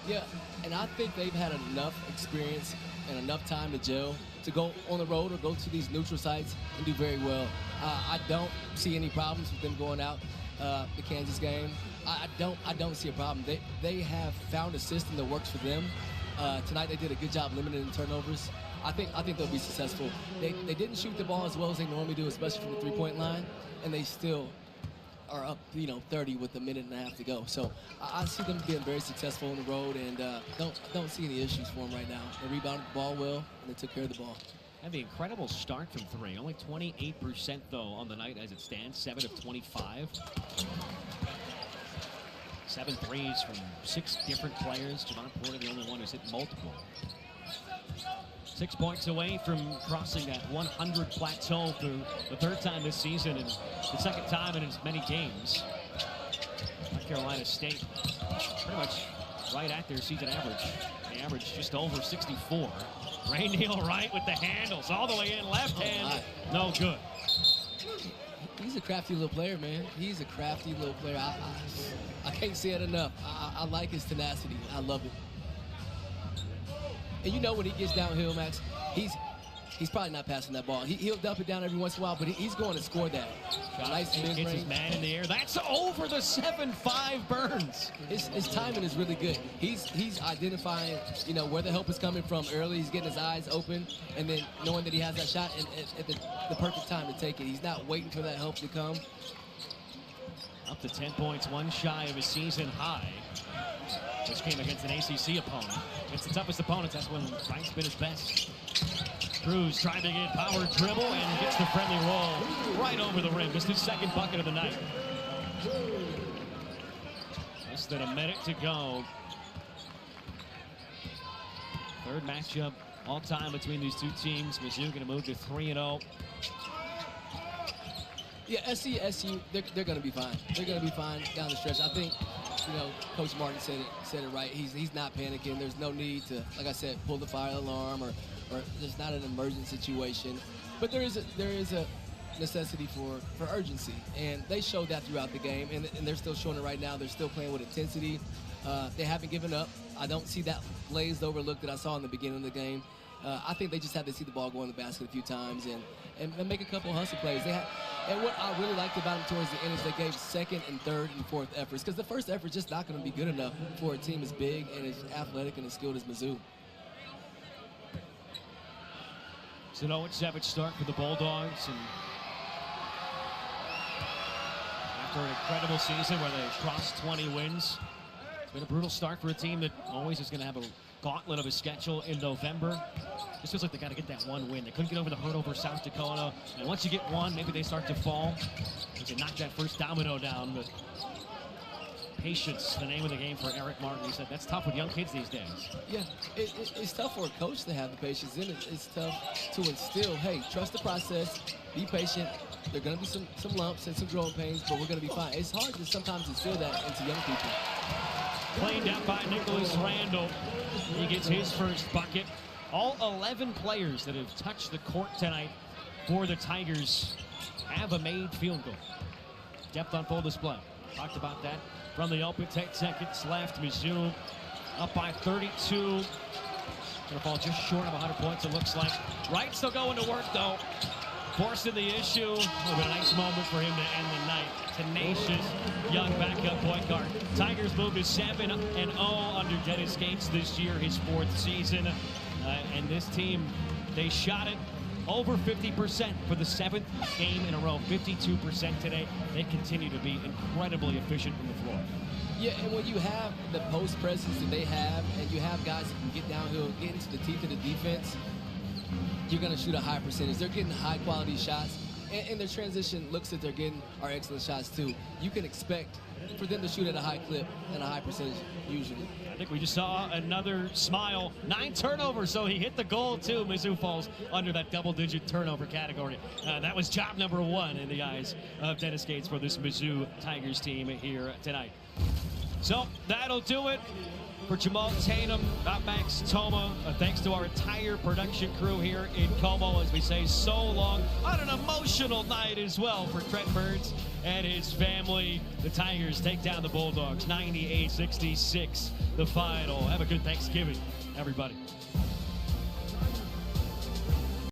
A: Yeah, and I think they've had enough experience and enough time to gel to go on the road or go to these neutral sites and do very well. I don't see any problems with them going out the Kansas game. I don't see a problem. They have found a system that works for them. Tonight they did a good job limiting the turnovers. I think they'll be successful. They didn't shoot the ball as well as they normally do, especially from the three-point line, and they still are up, 30 with a minute and a half to go. So I see them being very successful on the road, and don't see any issues for them right now. They rebounded the ball well, and they took care of the ball.
B: And the incredible start from three. Only 28% though on the night as it stands. 7 of 25. 7 threes from 6 different players. Javon Porter, the only one who's hit multiple. 6 points away from crossing that 100 plateau for the 3rd time this season and the 2nd time in as many games. North Carolina State pretty much right at their season average. They average just over 64. Ray Neal right with the handles all the way in, left hand, no good.
A: He's a crafty little player, man. He's a crafty little player. I can't say it enough. I like his tenacity. I love it. And when he gets downhill, Max, he's probably not passing that ball. He'll dump it down every once in a while, but he's going to score that. Nice
B: mid-range. Hits his man in the air. That's over the 7-5 Burns.
A: His timing is really good. He's identifying, where the help is coming from early. He's getting his eyes open, and then knowing that he has that shot and at the perfect time to take it. He's not waiting for that help to come.
B: Up to 10 points, one shy of his season high. This came against an ACC opponent. It's the toughest opponents. That's when Frank's been his best. Cruz trying to get power dribble and gets the friendly roll right over the rim. Just his 2nd bucket of the night. Less than a minute to go. 3rd matchup all time between these two teams. Mizzou going to move to 3-0.
A: Yeah, SU, they're going to be fine. They're going to be fine down the stretch. I think, Coach Martin said it right. He's not panicking. There's no need to, like I said, pull the fire alarm or there's not an emergent situation. But there is a necessity for urgency, and they showed that throughout the game, and they're still showing it right now. They're still playing with intensity. They haven't given up. I don't see that glazed over look that I saw in the beginning of the game. I think they just had to see the ball go in the basket a few times and make a couple hustle plays. And what I really liked about them towards the end is they gave 2nd and 3rd and 4th efforts, because the first effort is just not going to be good enough for a team as big and as athletic and as skilled as Mizzou.
B: So 0-7 start for the Bulldogs, and after an incredible season where they crossed 20 wins, it's been a brutal start for a team that always is going to have a gauntlet of a schedule in November. It feels like they got to get that one win. They couldn't get over the hurdle over South Dakota, and once you get one, maybe they start to fall. You can knock that first domino down, but patience, the name of the game for Eric Martin. He said that's tough with young kids these days.
A: Yeah, it's tough for a coach to have the patience, and it's tough to instill, hey, trust the process, be patient. There are going to be some lumps and some growing pains, but we're going to be fine. It's hard to sometimes instill that into young people.
B: Cleaned out by Nicholas Randall. He gets his first bucket. All 11 players that have touched the court tonight for the Tigers have a made field goal. Depth on full display. Talked about that from the open. 10 seconds left. Mizzou up by 32. Gonna fall just short of 100 points, it looks like. Wright still going to work, though. Forcing the issue. A nice moment for him to end the night. Tenacious young backup point guard. Tigers move to 7-0 under Dennis Gates this year, his 4th season. And this team, they shot it over 50% for the 7th game in a row. 52% today. They continue to be incredibly efficient from the floor.
A: Yeah, and when you have the post presence that they have, and you have guys that can get downhill, get into the teeth of the defense, you're going to shoot a high percentage. They're getting high quality shots, And their transition looks that they're getting are excellent shots too. You can expect for them to shoot at a high clip and a high percentage usually.
B: I think we just saw another smile. 9 turnovers, so he hit the goal too. Mizzou falls under that double-digit turnover category. That was job number 1 in the eyes of Dennis Gates for this Mizzou Tigers team here tonight. So that'll do it for Jamal Tatum, Max Toma. Thanks to our entire production crew here in Como, as we say so long on an emotional night as well for Trent Burns and his family. The Tigers take down the Bulldogs 98-66, the final. Have a good Thanksgiving, everybody.